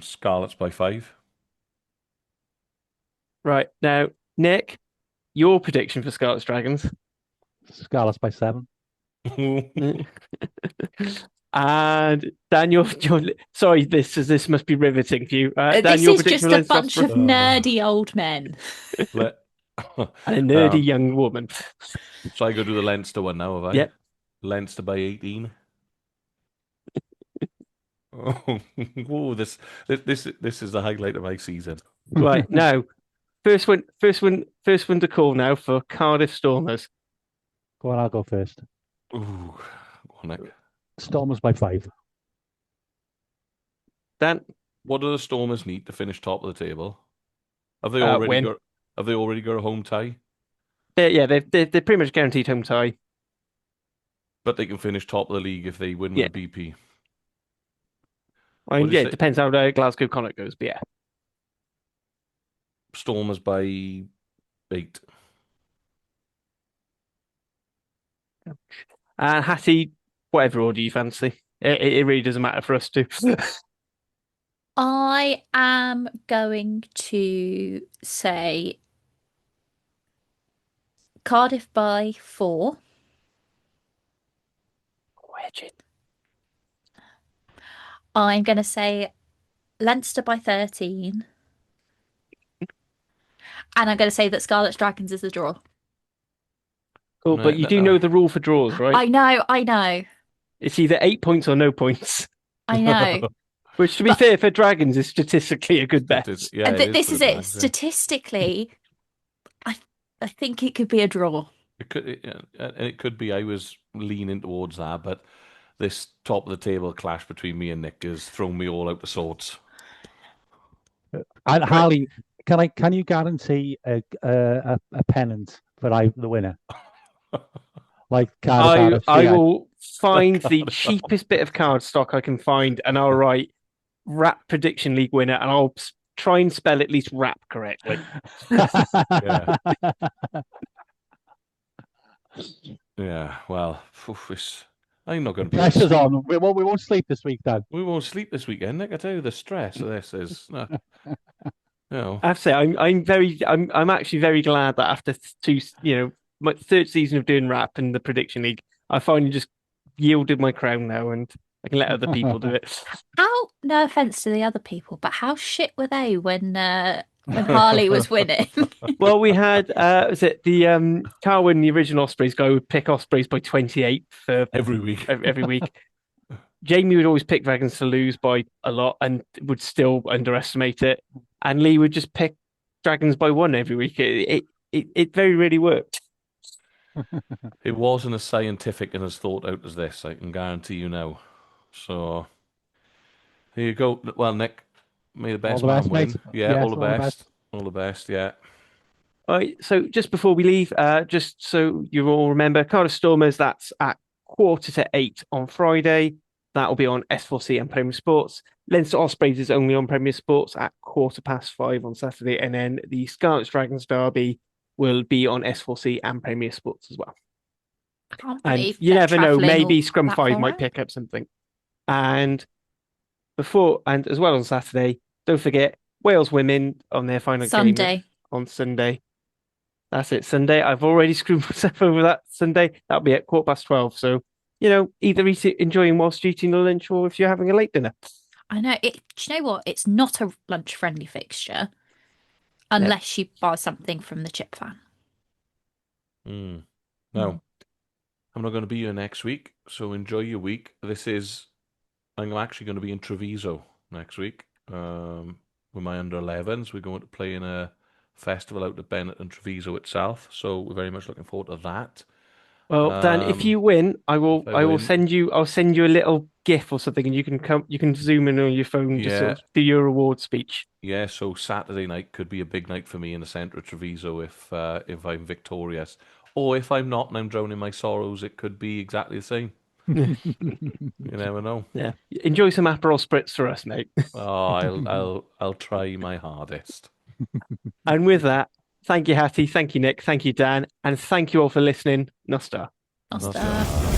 Scarlets by 5. Right. Now, Nick, your prediction for Scarlet's Dragons? Scarlets by 7. And Daniel, sorry, this must be riveting for you. Dan, This your is prediction just for a Leinster bunch of Ospreys? nerdy old men. Let- And a nerdy young woman. So I go do the Leinster one now, have I? Yep. Leinster by 18. Oh, this is the highlight of my season. Right, now, first one to call now for Cardiff Stormers. Go on, I'll go first. Ooh, go on, Nick. Stormers by 5. Dan, What do the Stormers need to finish top of the table? Have they win. got a home tie? They're pretty much guaranteed home tie. But they can finish top of the league if they win with BP. I mean, What do you it say? depends how the Glasgow Connacht goes, but yeah. Stormers by 8. And Hattie, whatever order you fancy. It really doesn't matter for us too. I am going to say Cardiff by 4. I'm going to say Leinster by 13. And I'm going to say that Scarlet's Dragons is a draw. Cool, but you do know the rule for draws, right? I know. It's either 8 points or no points. I know. Which, to be fair, for Dragons is statistically a good bet. Yeah, this is it. Statistically, I think it could be a draw. It could be. I was leaning towards that, but this top of the table clash between me and Nick has thrown me all out of sorts. And Harley, can you guarantee a pennant for the winner? Like Cardiff I RFC, will find the cheapest bit of card stock I can find, and I'll write WRRAP Prediction League winner, and I'll try and spell at least WRRAP correctly. Yeah. Yeah. Well, I'm not going to be. Pressure's on. We won't sleep this week, Dan. We won't sleep this weekend, Nick. I tell you, the stress of this is. No. I have to say, I'm actually very glad that after my third season of doing WRRAP and the Prediction League, I finally just yielded my crown now, and I can let other people do it. No offense to the other people, but how shit were they when Harley was winning? Well, we had was it the Carwin, the original Ospreys guy, would pick Ospreys by 28 for every week. Every week. Jamie would always pick Dragons to lose by a lot and would still underestimate it. And Lee would just pick Dragons by 1 every week. It very really worked. It wasn't as scientific and as thought out as this, I can guarantee you now. So, here you go. Well, Nick, may the best man win. Yeah, all the best. All the best, yeah. All right, so just before we leave, just so you all remember, Cardiff Stormers, that's at 7:45 on Friday. That will be on S4C and Premier Sports. Leinster Ospreys is only on Premier Sports at 5:15 on Saturday. And then the Scarlet Dragons Derby will be on S4C and Premier Sports as well. And you never know, maybe Scrum 5 might pick up something. And as well on Saturday, don't forget Wales women on their final game on Sunday. That's it, Sunday. I've already screwed myself over that Sunday. That'll be at 12:15. So, either enjoying whilst eating the lunch or if you're having a late dinner. I know. Do you know what? It's not a lunch-friendly fixture unless you buy something from the chip van. No, I'm not going to be here next week, so enjoy your week. I'm actually going to be in Treviso next week with my under-11s. We're going to play in a festival out at Bennett and Treviso itself, so we're very much looking forward to that. Well, Dan, if you win, I will send you a little GIF or something, and you can zoom in on your phone to sort of do your award speech. Yeah, so Saturday night could be a big night for me in the centre of Treviso if I'm victorious. Or if I'm not and I'm drowning in my sorrows, it could be exactly the same. You never know. Yeah, enjoy some Aperol Spritz for us, mate. I'll try my hardest. And with that, thank you, Hattie. Thank you, Nick. Thank you, Dan. And thank you all for listening. Nostar. Nostar.